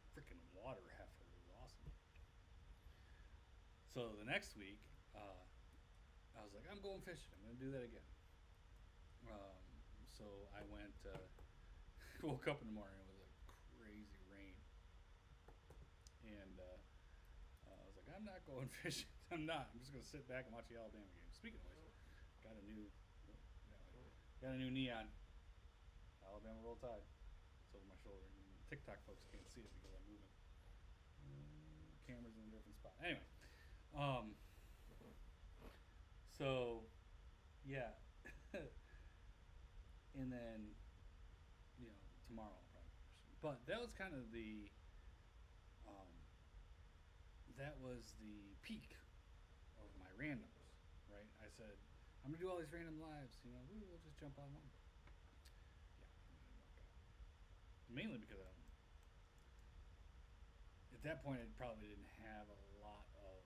freaking water heifer. It was awesome. So the next week, I was like, I'm going fishing. I'm gonna do that again. So I went. Woke up in the morning. It was like crazy rain, and I was like, I'm not going fishing. I'm not. I'm just gonna sit back and watch the Alabama game. Speaking of which, got a new neon. Alabama Roll Tide. It's over my shoulder. And TikTok folks can't see it because I'm moving. Camera's in a different spot. Anyway, so yeah, and then tomorrow I'll probably finish. But that was kind of the peak of my randoms, right? I said I'm gonna do all these random lives. We'll just jump on one. Yeah, it didn't work out. Mainly because at that point I probably didn't have a lot of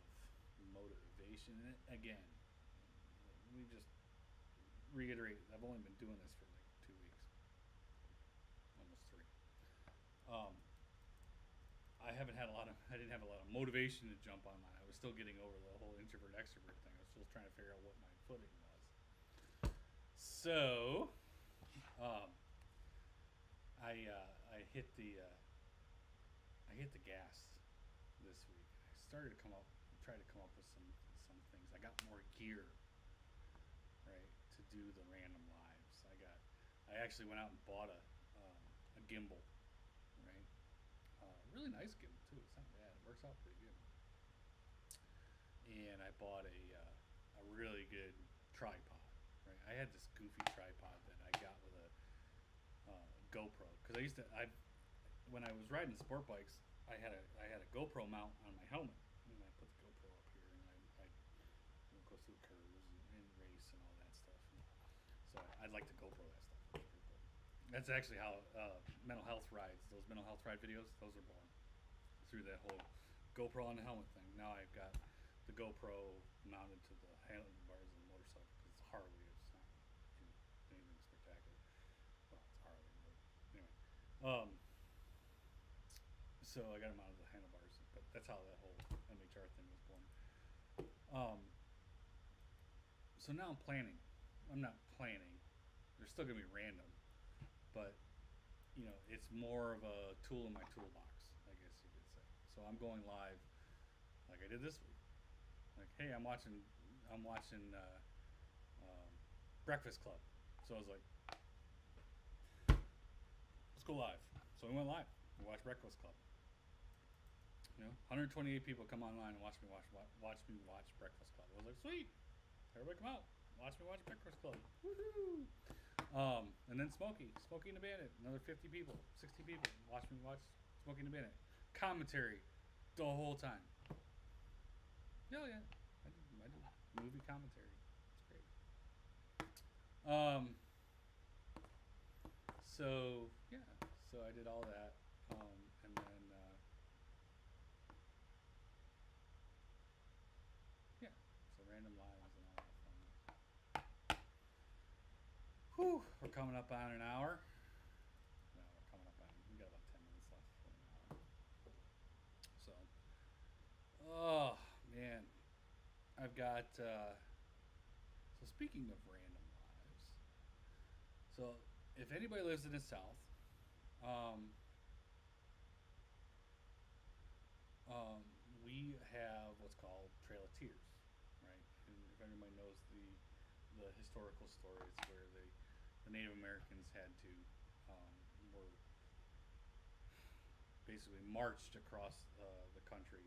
motivation. And again, we just reiterate. I've only been doing this for like 2 weeks, almost 3. I didn't have a lot of motivation to jump online. I was still getting over the whole introvert extrovert thing. I was still trying to figure out what my footing was. So, I hit the gas this week. I started to try to come up with some things. I got more gear, right, to do the random lives. I actually went out and bought a gimbal, right? Really nice gimbal too. It's not bad. It works out pretty good. And I bought a really good tripod. Right, I had this goofy tripod that I got with a GoPro because I when I was riding sport bikes, I had a GoPro mount on my helmet, and I put the GoPro up here, and I go through curves and race and all that stuff. And so I'd like to GoPro that stuff. That's pretty cool. That's actually how mental health rides, those mental health ride videos, those are born through that whole GoPro on the helmet thing. Now I've got the GoPro mounted to the handlebars of the motorcycle because it's Harley. It's not anything spectacular. Well, it's Harley, but anyway. So I got him out of the handlebars, but that's how that whole MHR thing was born. So now I'm planning. I'm not planning. They're still gonna be random, but it's more of a tool in my toolbox, I guess you could say. So I'm going live, like I did this week. Like, hey, I'm watching Breakfast Club. So I was like, let's go live. So we went live. We watched Breakfast Club. 128 people come online and watch me watch Breakfast Club. I was like, sweet, everybody come out, watch me watch Breakfast Club. Woohoo! And then Smokey and the Bandit, another 50 people, 60 people, watch me watch Smokey and the Bandit. Commentary the whole time. Oh yeah, I do movie commentary. It's great. So yeah, so I did all that, and then yeah, so random lives and all that fun. Whew, we're coming up on an hour. No, we got about 10 minutes left for an hour. So, oh man, I've got. So speaking of random lives, so if anybody lives in the South, we have what's called Trail of Tears, right? And if anybody knows the historical story, it's where the Native Americans had to were basically marched across the country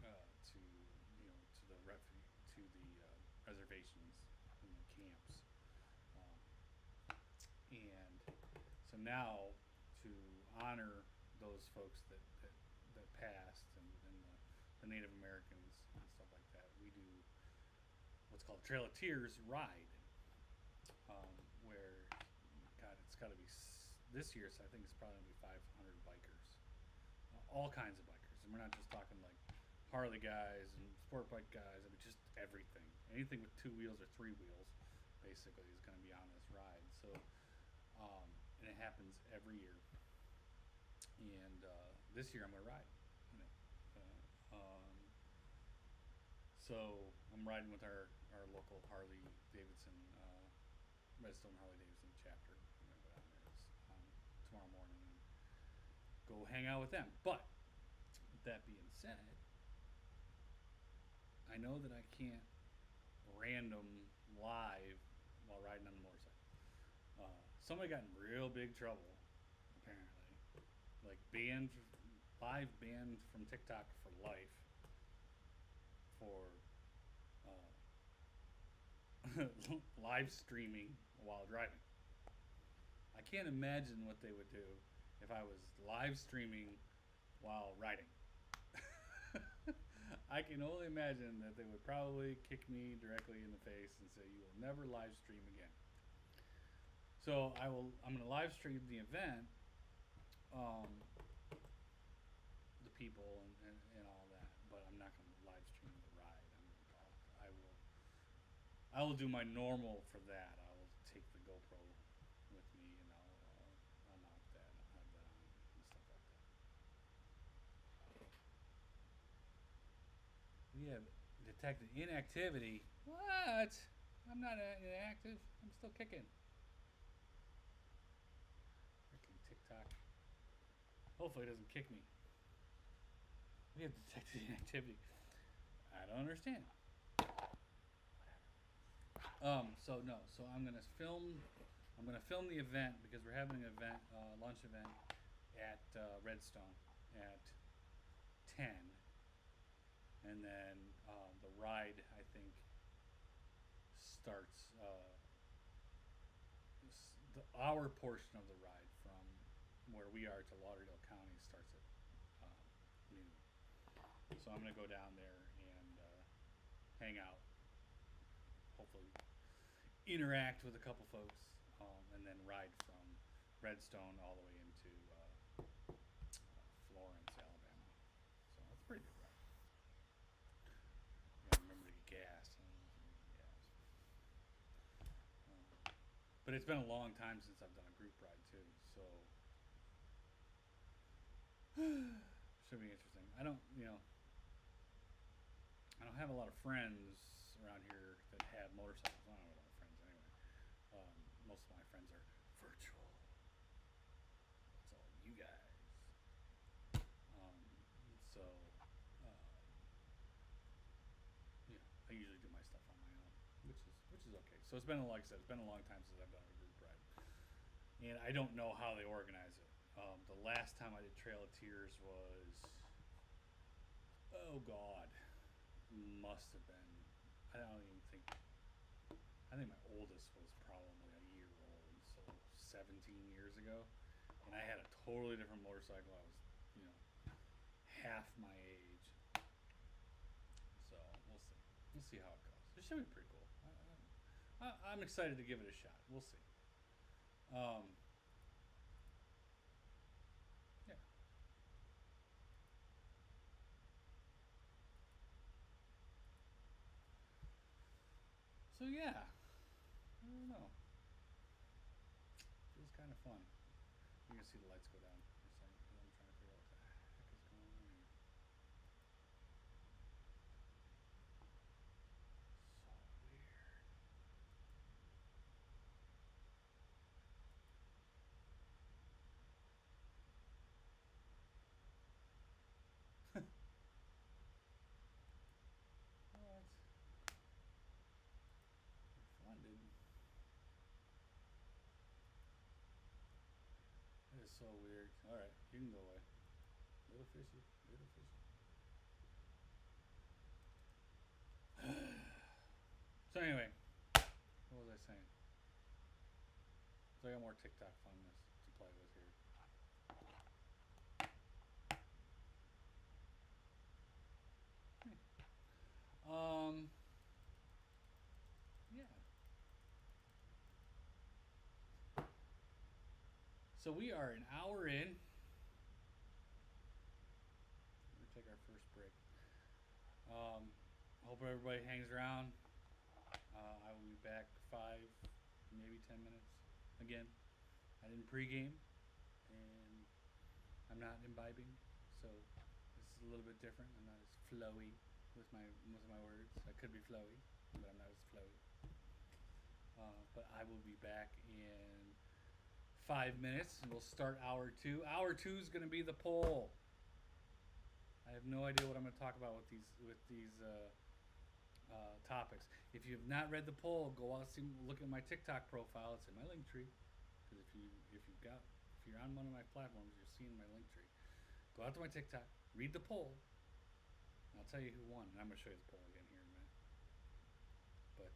to to the reservations and the camps, and so now to honor those folks that passed and the Native Americans and stuff like that, we do what's called Trail of Tears ride, where God, it's got to be this year. So I think it's probably gonna be 500 bikers, all kinds of bikers, and we're not just talking like Harley guys and sport bike guys. I mean, just everything, anything with 2 wheels or 3 wheels, basically is going to be on this ride. So, and it happens every year. And this year I'm going to ride in it. So I'm riding with our local Harley Davidson, Redstone Harley Davidson chapter. I'm going to go down there tomorrow morning and go hang out with them. But that being said, I know that I can't random live while riding on the motorcycle. Somebody got in real big trouble, apparently. Like live banned from TikTok for life for live streaming while driving. I can't imagine what they would do if I was live streaming while riding. I can only imagine that they would probably kick me directly in the face and say, "You will never live stream again." So I'm going to live stream the event, the people and all that, but I'm not going to live stream the ride. I will do my normal for that. I will take the GoPro with me, and I'll mount that and have that on and stuff like that. We have detected inactivity. What? I'm not inactive. I'm still kicking. Freaking TikTok. Hopefully it doesn't kick me. We have detected inactivity. I don't understand. Whatever. So I'm gonna film I'm going to film the event because we're having an event, lunch event at Redstone at 10, and then the ride I think starts. Our portion of the ride from where we are to Lauderdale County starts at noon. So I'm going to go down there and hang out, hopefully interact with a couple folks, and then ride from Redstone all the way into Florence, Alabama. So that's a pretty good ride. Yeah, remember to get gas. But it's been a long time since I've done a group ride too, so should be interesting. I don't have a lot of friends around here that have motorcycles. I don't have a lot of friends anyway. Most of my friends are virtual. That's all you guys. So I usually do my stuff on my own, which is okay. So it's been, like I said, it's been a long time since I've done a group ride, and I don't know how they organize it. The last time I did Trail of Tears was, oh God, must have been. I don't even think. I think my oldest was probably a year old, so 17 years ago, and I had a totally different motorcycle. I was, half my age. So we'll see. We'll see how it goes. It should be pretty cool. I'm excited to give it a shot. We'll see. Yeah. So yeah, I don't know. It was kind of fun. You can see the lights go down for a second because I'm trying to figure out what the heck is going on here. So weird. What? Fun, dude. It is so weird. All right, you can go away. Little fishy, little fishy. So anyway, what was I saying? So I got more TikTok funness to play with here. Yeah. So we are an hour in. We're gonna take our first break. Hope everybody hangs around. I will be back 5, maybe 10 minutes. Again, I didn't pregame, and I'm not imbibing, so this is a little bit different. I'm not as flowy with my words. I could be flowy, but I'm not as flowy. But I will be back in 5 minutes, and we'll start hour 2. Hour 2 is going to be the poll. I have no idea what I'm going to talk about with these topics. If you have not read the poll, go out and look at my TikTok profile. It's in my link tree. Because if you're on one of my platforms, you're seeing my link tree. Go out to my TikTok, read the poll, and I'll tell you who won. And I'm going to show you the poll again here in a minute. But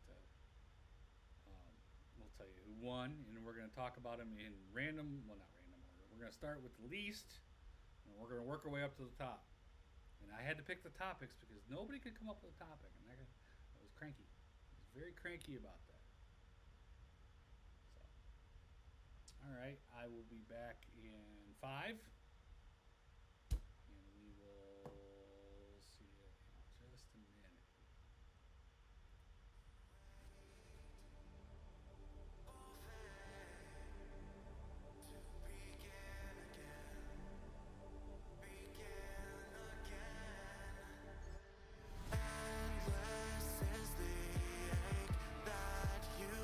we'll tell you who won, and we're going to talk about them in not random order. We're going to start with the least, and we're going to work our way up to the top. And I had to pick the topics because nobody could come up with a topic, and I was cranky. I was very cranky about that. So, all right, I will be back in 5, and we will see you in just a minute.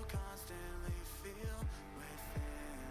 Constantly feel within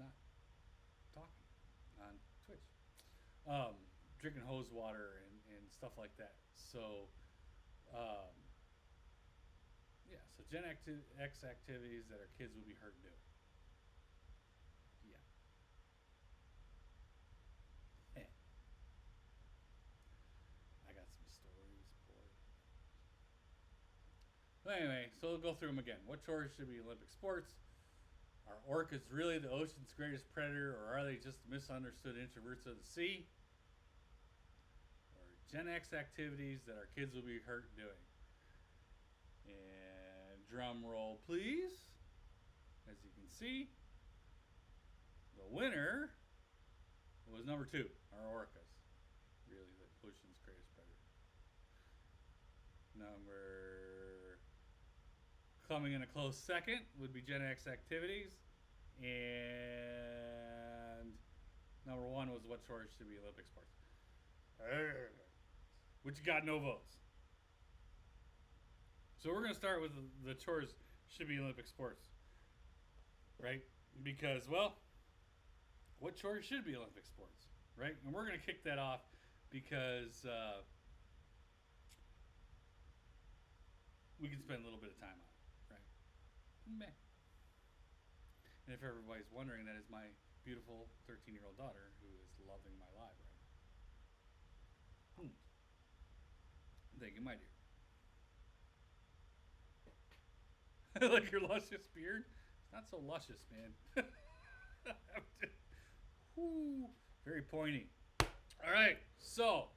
not talking on Twitch. Drinking hose water and stuff like that. So, um, yeah, so X activities that our kids will be hurt doing. Yeah. Eh. I got some stories, boy. But anyway, so we'll go through them again. What chores should be Olympic sports? Are orcas really the ocean's greatest predator, or are they just misunderstood introverts of the sea? Or Gen X activities that our kids will be hurt doing? And drum roll, please. As you can see, the winner was number 2, our orcas. Really, the ocean's greatest predator. Coming in a close second would be Gen X activities. And number 1 was what chores should be Olympic sports. Which got no votes. So we're going to start with the chores should be Olympic sports. Right? Because, well, what chores should be Olympic sports? Right? And we're going to kick that off because we can spend a little bit of time on it. Right? Meh. And if everybody's wondering, that is my beautiful 13-year-old daughter who is loving my live right now. Thank you, my dear. Like your luscious beard? It's not so luscious, man. Whew, very pointy. All right, so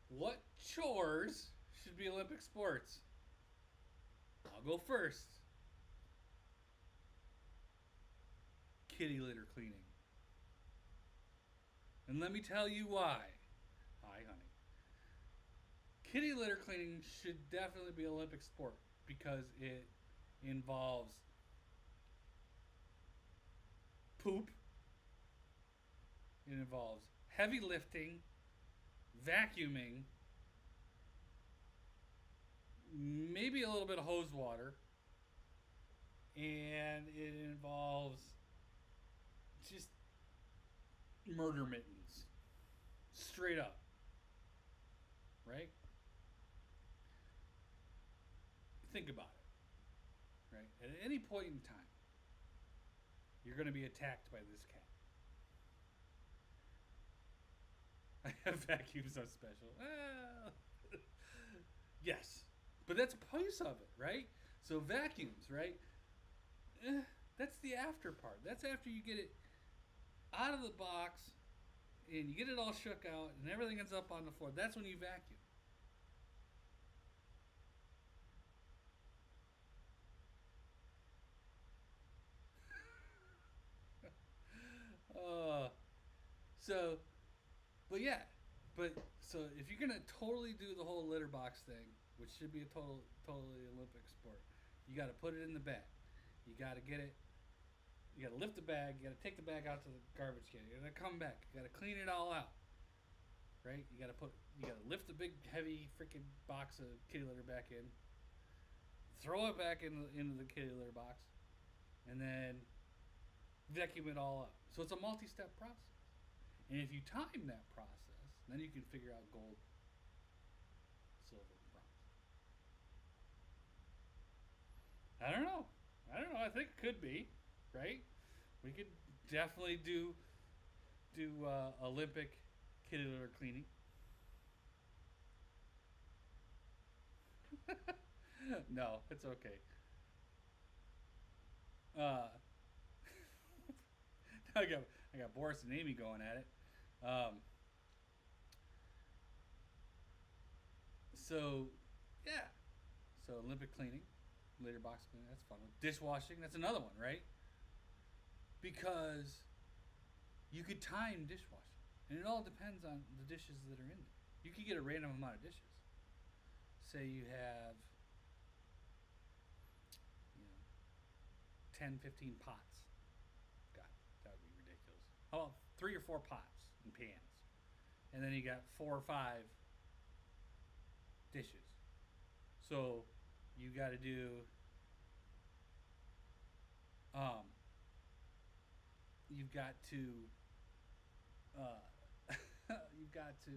what chores should be Olympic sports? I'll go first. Kitty litter cleaning. And let me tell you why. Hi, honey. Kitty litter cleaning should definitely be an Olympic sport because it involves poop. It involves heavy lifting, vacuuming, maybe a little bit of hose water, and it involves just murder mittens. Straight up. Right? Think about it. Right? At any point in time, you're going to be attacked by this cat. I have vacuums on special. Yes. But that's a piece of it, right? So vacuums, right? That's the after part. That's after you get it out of the box and you get it all shook out and everything ends up on the floor. That's when you vacuum. So if you're gonna totally do the whole litter box thing, which should be a totally Olympic sport, you got to put it in the bag. You got to get it. You got to lift the bag. You got to take the bag out to the garbage can. You got to come back. You got to clean it all out. Right? You got to lift the big heavy freaking box of kitty litter back in. Throw it back into the kitty litter box, and then vacuum it all up. So it's a multi-step process. And if you time that process, then you can figure out gold, silver, and bronze. I don't know. I think it could be, right? We could definitely do Olympic kitty litter cleaning. No, it's okay. I got Boris and Amy going at it. So yeah, so Olympic cleaning, litter box cleaning, that's fun. Dishwashing, that's another one, right? Because you could time dishwashing, and it all depends on the dishes that are in there. You could get a random amount of dishes. Say you have 10, 15 pots. God, that would be ridiculous. How about 3 or 4 pots and pans? And then you got 4 or 5 dishes. So you got to do you've got to you've got to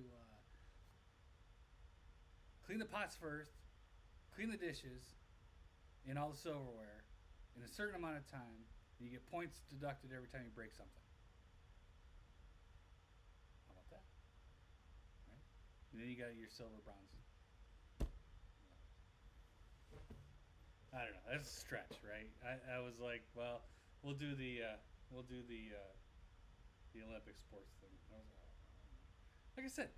clean the pots first, clean the dishes, and all the silverware in a certain amount of time. And you get points deducted every time you break something. How about that? Right? And then you got your silver, bronze. I don't know. That's a stretch, right? I was like, well, we'll do the Olympic sports thing. I was like I said,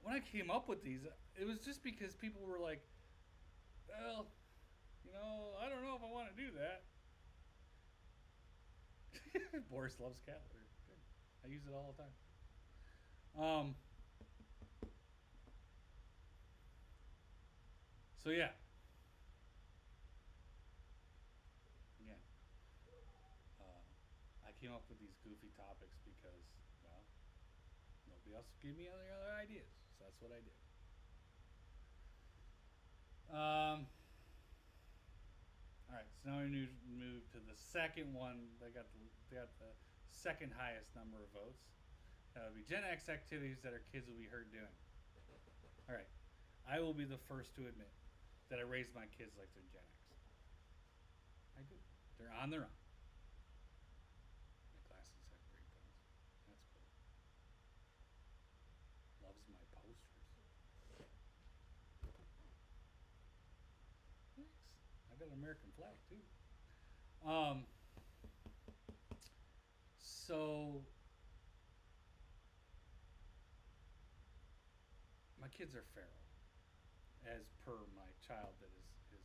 when I came up with these, it was just because people were like, well, I don't know if I want to do that. Boris loves cat litter. Good. I use it all the time. So yeah. Again, I came up with these goofy topics because, well, nobody else gave me any other ideas, so that's what I did. All right, so now we move to the second one. They got the second highest number of votes. That would be Gen X activities that our kids will be heard doing. All right, I will be the first to admit that I raised my kids like they're Gen X. I do. They're on their own. My glasses have great guns. That's cool. Loves my posters. Thanks. I got an American flag too. So my kids are feral, as per my child that has been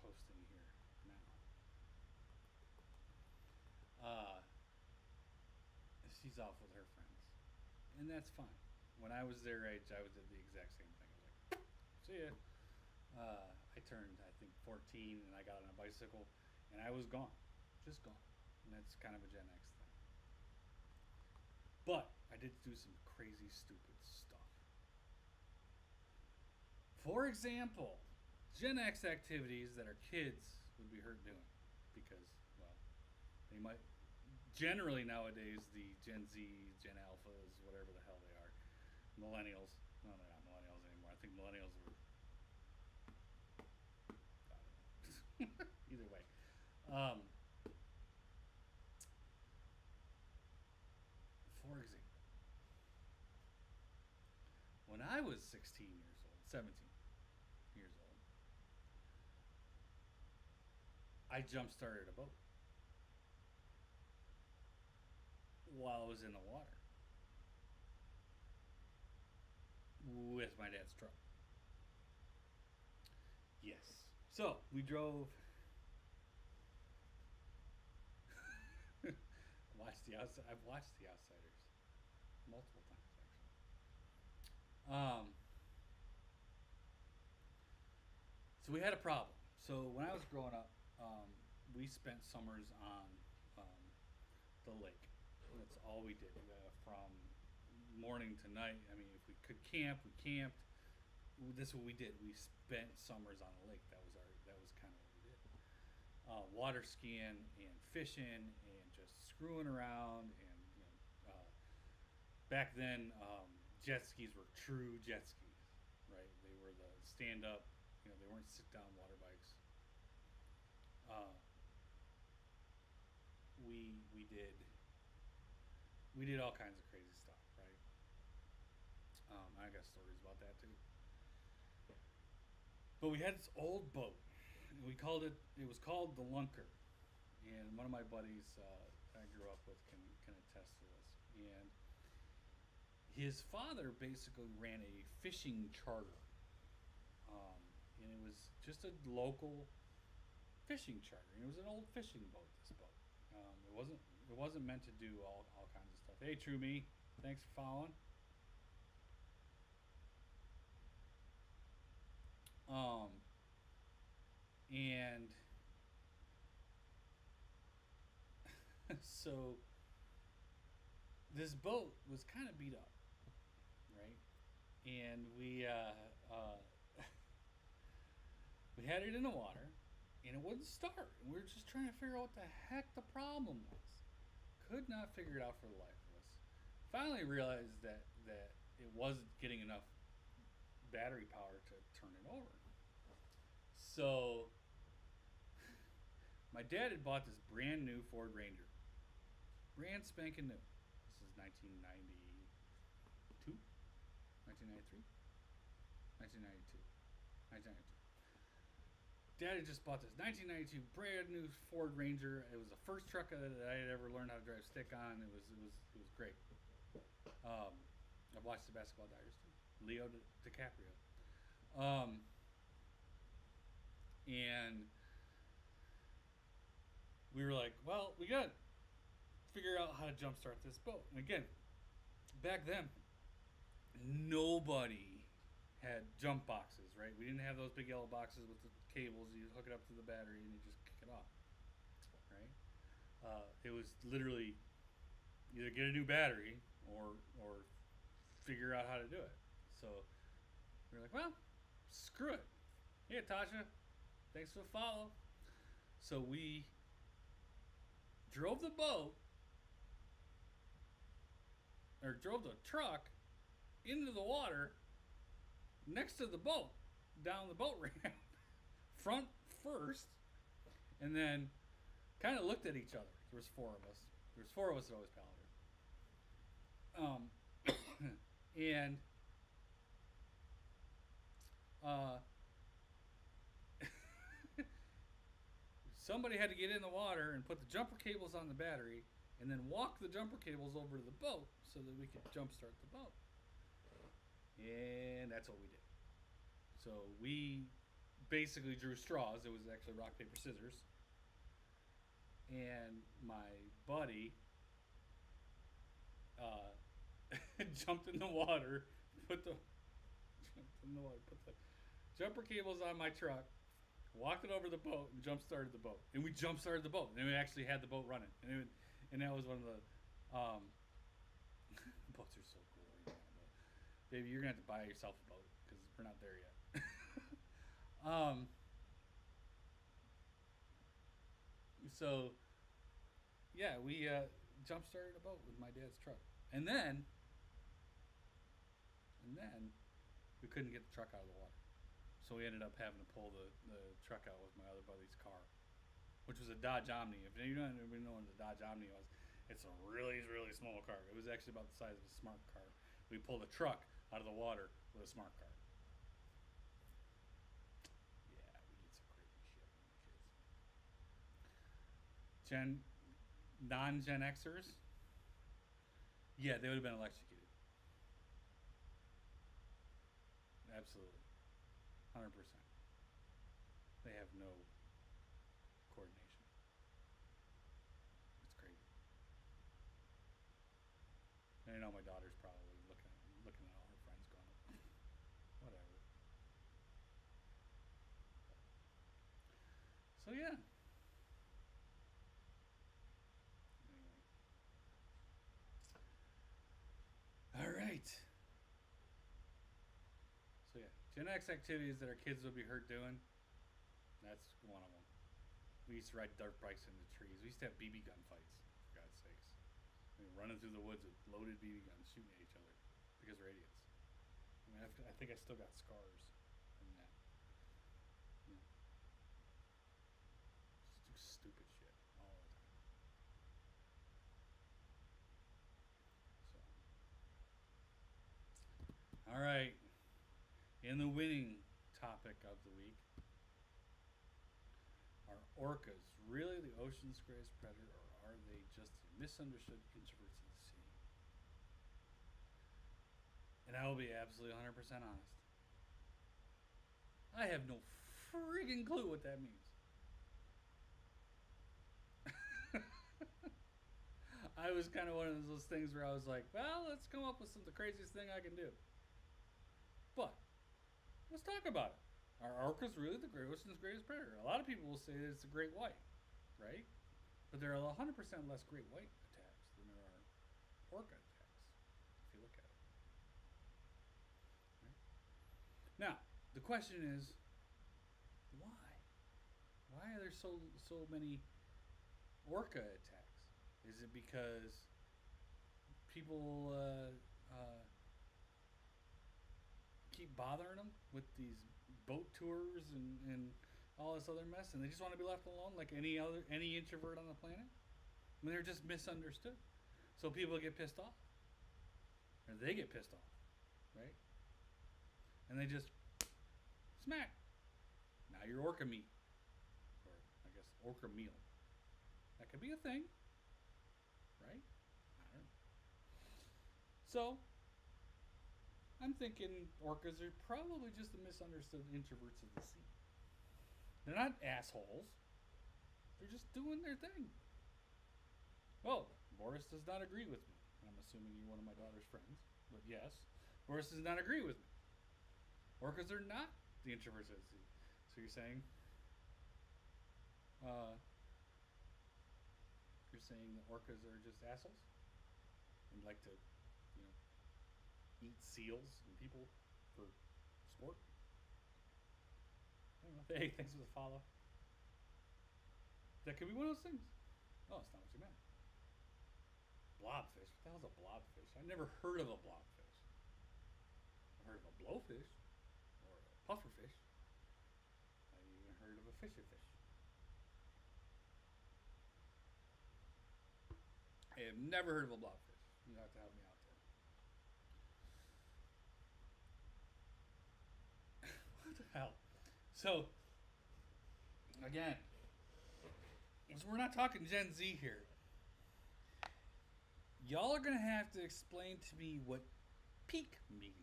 posting here now. She's off with her friends, and that's fine. When I was their age, I did the exact same thing. I was like, see ya. I turned, I think, 14, and I got on a bicycle, and I was gone, just gone. And that's kind of a Gen X thing. But I did do some crazy, stupid stuff. For example, Gen X activities that our kids would be hurt doing, because, well, they might. Generally nowadays, the Gen Z, Gen Alphas, whatever the hell they are, millennials. No, they're not millennials anymore. I think millennials were. Either way. For example, when I was 16 years old, 17 years old, I jump started a boat while I was in the water with my dad's truck. Yes. So we drove. I've watched The Outsiders multiple times actually. So we had a problem. So when I was growing up, we spent summers on the lake. That's all we did from morning to night. I mean, if we could camp, we camped. This is what we did. We spent summers on the lake. That was kind of what we did. Water skiing and fishing and just screwing around and back then jet skis were true jet skis, right? They were the stand up, they weren't sit down water bikes. We did all kinds of crazy stuff, right? I got stories about that too. But we had this old boat, and it was called the Lunker, and one of my buddies I grew up with can attest to this. And his father basically ran a fishing charter, and it was just a local fishing charter. And it was an old fishing boat. This boat, it wasn't meant to do all kinds of stuff. Hey, True Me, thanks for following. And so this boat was kind of beat up, right? And we we had it in the water, and it wouldn't start. And we were just trying to figure out what the heck the problem was. Could not figure it out for the life of us. Finally realized that it wasn't getting enough battery power to turn it over. So my dad had bought this brand new Ford Ranger. Brand spanking new. This is 1992? 1993? 1992. 1992. Dad had just bought this 1992 brand new Ford Ranger. It was the first truck that I had ever learned how to drive stick on. It was great. I've watched the Basketball Diaries too. Leo DiCaprio. And we were like, well, we got to figure out how to jumpstart this boat. And again, back then, nobody had jump boxes, right? We didn't have those big yellow boxes with the cables. You hook it up to the battery and you just kick it off, right? It was literally either get a new battery or figure out how to do it. So we were like, well, screw it. Hey, Tasha, thanks for the follow. So we drove the boat, or drove the truck into the water next to the boat, down the boat ramp, front first, and then kind of looked at each other. There was four of us. There was four of us that always paddled. And somebody had to get in the water and put the jumper cables on the battery and then walk the jumper cables over to the boat so that we could jumpstart the boat. And that's what we did. So we basically drew straws. It was actually rock, paper, scissors. And my buddy jumped in the water, put the jumper cables on my truck, walked it over the boat, and jump started the boat. And we jump started the boat, and we actually had the boat running. And that was one of the boats are so cool. Baby, you're gonna have to buy yourself a boat because we're not there yet. So yeah, we jump started a boat with my dad's truck, and then we couldn't get the truck out of the water, so we ended up having to pull the truck out with my other buddy's car, which was a Dodge Omni. If you don't know what the Dodge Omni was, it's a really small car. It was actually about the size of a smart car. We pulled a truck out of the water with a smart car. Yeah, we did some crazy shit when we were kids. Non-Gen Xers, yeah, they would have been electrocuted. Absolutely. 100%. They have no coordination. It's crazy. And I know my daughter's probably looking at all her friends going, whatever. So yeah. Anyway. All right. So yeah, Gen X activities that our kids would be hurt doing. That's one of them. We used to ride dirt bikes into trees. We used to have BB gun fights, for God's sakes. I mean, running through the woods with loaded BB guns, shooting at each other because we're idiots. I mean, I think I still got scars from that. Yeah. Just do stupid shit all the time. So, all right. In the winning topic of the week, are orcas really the ocean's greatest predator, or are they just misunderstood introverts of the sea? And I will be absolutely 100% honest. I have no friggin' clue what that means. I was kind of one of those things where I was like, well, let's come up with the craziest thing I can do. But let's talk about it. Are orcas really the ocean's greatest predator? A lot of people will say that it's a great white, right? But there are 100% less great white attacks than there are orca attacks, if you look at it. Right? Now, the question is, why? Why are there so many orca attacks? Is it because people keep bothering them with these boat tours and all this other mess, and they just want to be left alone, like any introvert on the planet? I mean, they're just misunderstood, so people get pissed off, or they get pissed off, right? And they just smack. Now you're orca meat, or I guess orca meal. That could be a thing, right? I don't know. So I'm thinking orcas are probably just the misunderstood introverts of the sea. They're not assholes. They're just doing their thing. Oh, Boris does not agree with me. I'm assuming you're one of my daughter's friends. But yes, Boris does not agree with me. Orcas are not the introverts of the sea. So you're saying the orcas are just assholes? And like to, eat seals and people for sport? I don't know. Hey, thanks for the follow. That could be one of those things. Oh, it's not what you meant. Blobfish? What the hell's a blobfish? I've never heard of a blobfish. I've heard of a blowfish or a pufferfish. I've even heard of a fisher fish. I have never heard of a blobfish. You have to help me out there. What the hell? So, again, so we're not talking Gen Z here. Y'all are going to have to explain to me what peak means.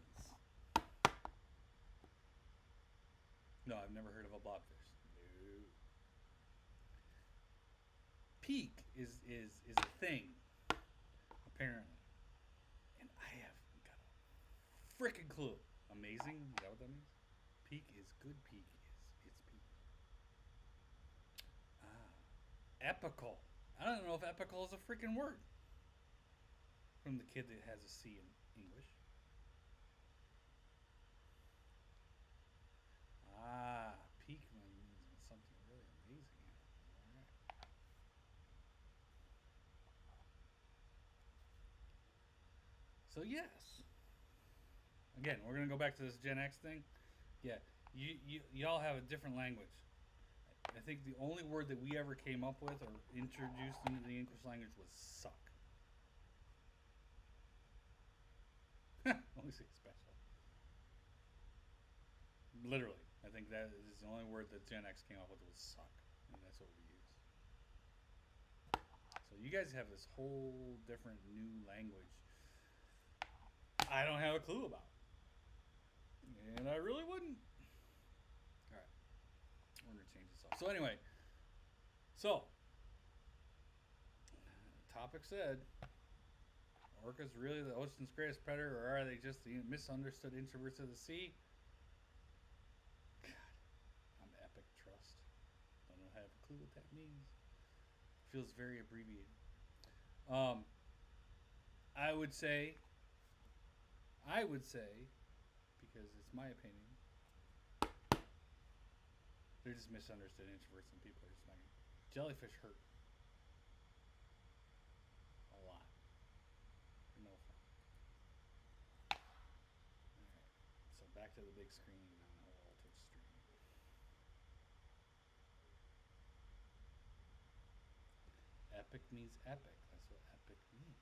No, I've never heard of a blobfish. No. Peak is a thing, apparently. And I haven't got a freaking clue. Amazing? Is that what that means? Peak is good. Peak is it's peak. Epical. I don't know if epical is a freaking word. From the kid that has a C in English. Peak means something really amazing happens. Alright. So yes. Again, we're gonna go back to this Gen X thing. Yeah, y'all have a different language. I think the only word that we ever came up with or introduced into the English language was suck. Only say special. Literally, I think that is the only word that Gen X came up with was suck, and that's what we use. So you guys have this whole different new language I don't have a clue about, and I really wouldn't. All right, we're gonna change this off. So anyway, topic said, orcas really the ocean's greatest predator, or are they just the misunderstood introverts of the sea? God, I'm epic trust. Don't know, have a clue what that means. Feels very abbreviated. I would say, because it's my opinion, they're just misunderstood introverts, and people are just not. Jellyfish hurt a lot. No fun. Alright, so back to the big screen on the whole altered stream. Epic means epic. That's what epic means.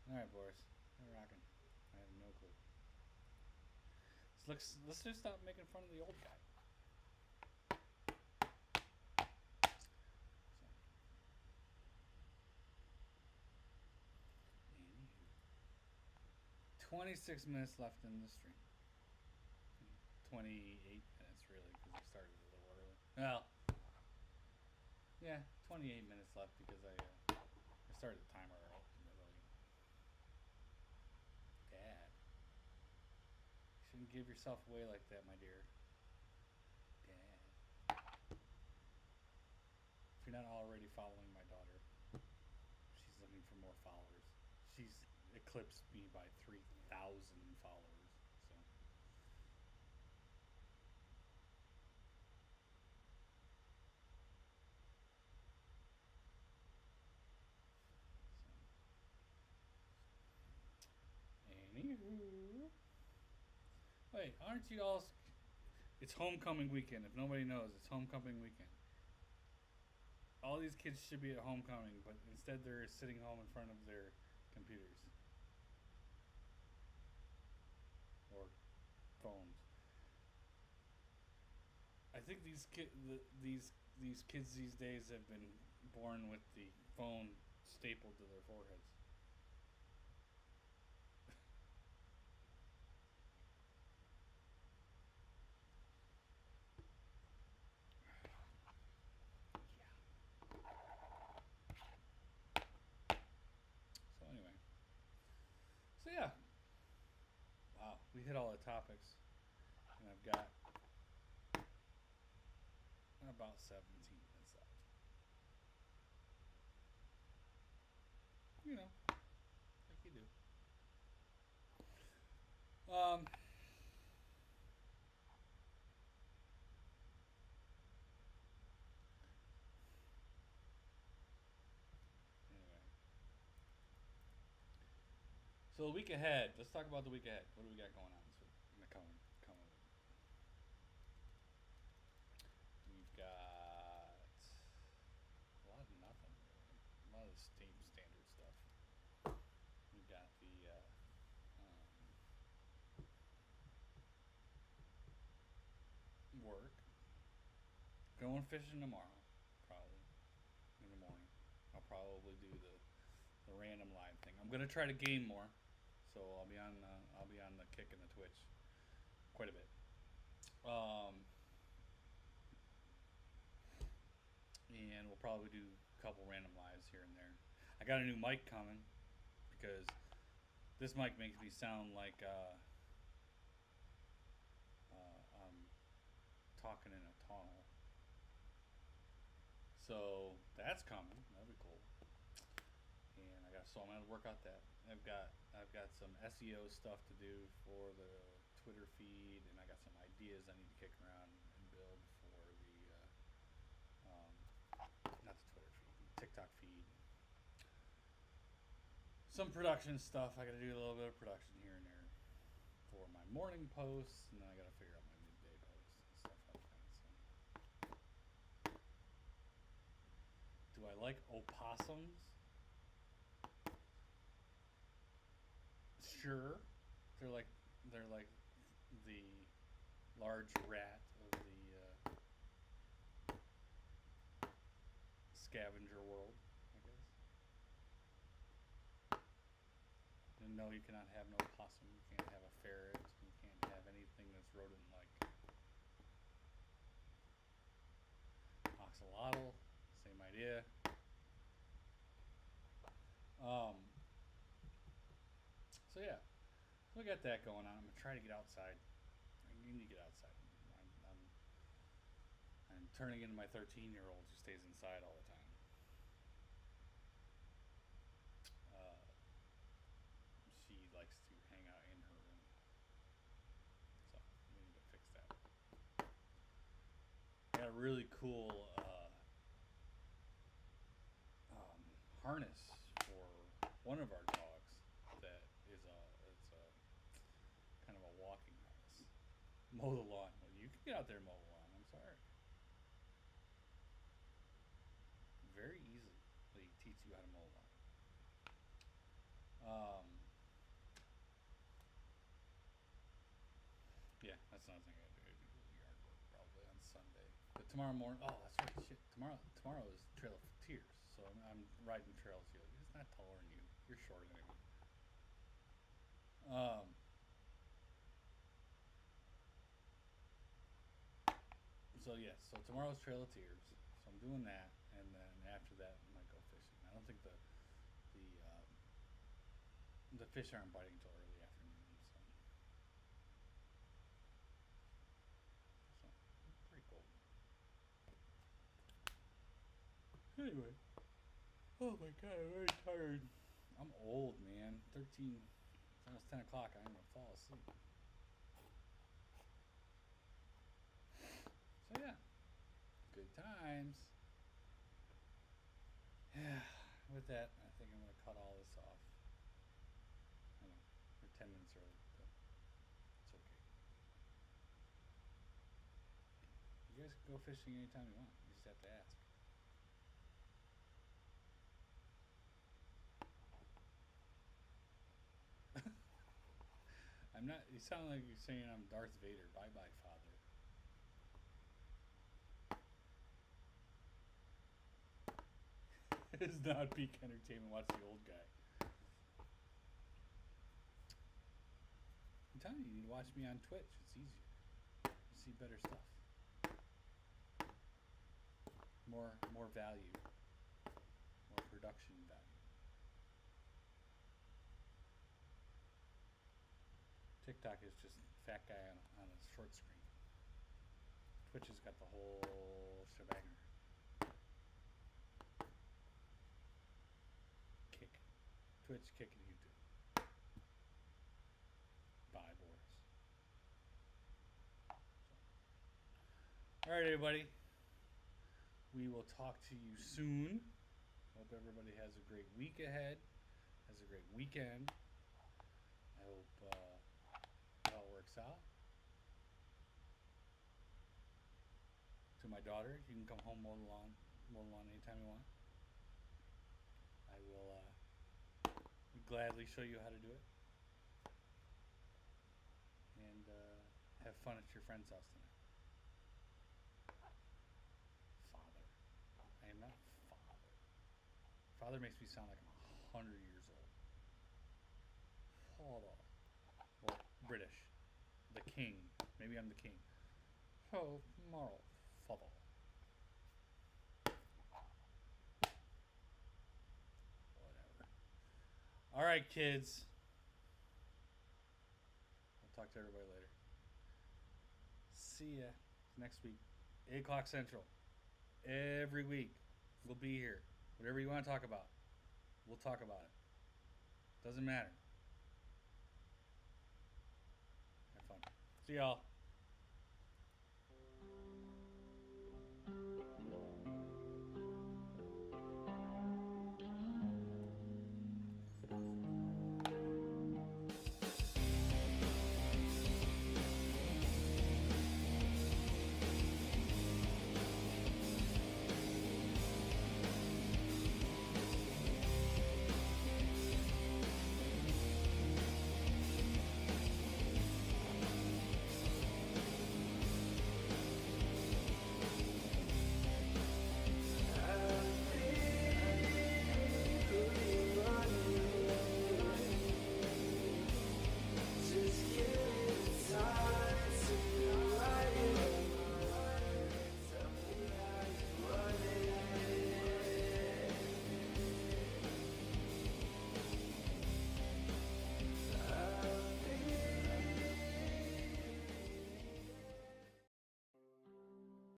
Alright, Boris. We're rocking. I have no clue. So let's just stop making fun of the old guy. 26 minutes left in the stream. 28 minutes, really, because we started a little early. Well, yeah, 28 minutes left because I started the timer early. Dad. You shouldn't give yourself away like that, my dear. Dad. If you're not already following my daughter, she's looking for more followers. She's eclipsed me by 3,000 followers. So. Anywho. Wait, aren't you all. It's homecoming weekend. If nobody knows, it's homecoming weekend. All these kids should be at homecoming, but instead they're sitting home in front of their computers or phones. I think these kids these days have been born with the phone stapled to their foreheads. So anyway, so yeah, wow, we hit all the topics, and I've got about 17 minutes left. You know, like you do. Anyway, so the week ahead. Let's talk about the week ahead. What do we got going on this week? In the coming week, we've got a lot of nothing really. A lot of the same standard stuff. We've got the work. Going fishing tomorrow, probably in the morning. I'll probably do the random live thing. I'm gonna try to game more, so I'll be on the Kick and the Twitch quite a bit. And we'll probably do a couple random lives here and there. I got a new mic coming because this mic makes me sound like I'm talking in a tunnel. So that's coming. That'll be cool. And so I'm gonna work out that. I've got some SEO stuff to do for the Twitter feed, and I got some ideas I need to kick around and build for the not the Twitter feed, the TikTok feed. Some production stuff. I gotta do a little bit of production here and there for my morning posts, and then I gotta figure out my midday posts and stuff like that. So, do I like opossums? Sure, they're like the large rat of the scavenger world, I guess. And no, you cannot have no possum. You can't have a ferret. You can't have anything that's rodent-like. Oxalotl, same idea. So yeah, so we got that going on. I'm gonna try to get outside. I need to get outside. I'm turning into my 13-year-old who stays inside all the time. She likes to hang out in her room, so we need to fix that. I got a really cool harness for one of our dogs that is it's a kind of a walking harness. Mow the lawn. Well, you can get out there and mow the lawn. I'm sorry. Very easily teach you how to mow the lawn. Yeah, that's another thing I gotta do. I do yard work probably on Sunday. But tomorrow morning, oh, that's right. Shit, tomorrow is Trail of Tears, so I'm riding trails here. It's not taller than you. You're shorter than me. So yes, so tomorrow's Trail of Tears. So I'm doing that, and then after that, I might go fishing. I don't think the fish aren't biting until early afternoon. So pretty cool. Anyway, oh my god, I'm very tired. I'm old, man. 13. It's almost 10 o'clock. I'm gonna fall asleep. So yeah, good times. Yeah. With that, I think I'm gonna cut all this off. I know we're 10 minutes early, but it's okay. You guys can go fishing anytime you want. You just have to ask. I'm not. You sound like you're saying I'm Darth Vader. Bye bye, Father. It's not peak entertainment. Watch the old guy. I'm telling you, you need to watch me on Twitch. It's easier. You see better stuff. More value. More production value. TikTok is just fat guy on a short screen. Twitch has got the whole shebanger. Kick. Twitch, kick, and YouTube. Bye, Boris. All right, everybody. We will talk to you soon. Hope everybody has a great week ahead. Has a great weekend. I hope it all works out. To my daughter, you can come home mow the lawn anytime you want. I will gladly show you how to do it. And have fun at your friend's house tonight. Father. I am not father. Father makes me sound like I'm 100 years old. Father. Well, British. The king. Maybe I'm the king. Oh, moral. Father. Whatever. Alright, kids. I'll talk to everybody later. See ya next week. 8 o'clock Central. Every week. We'll be here. Whatever you want to talk about, we'll talk about it. Doesn't matter. Have fun. See y'all.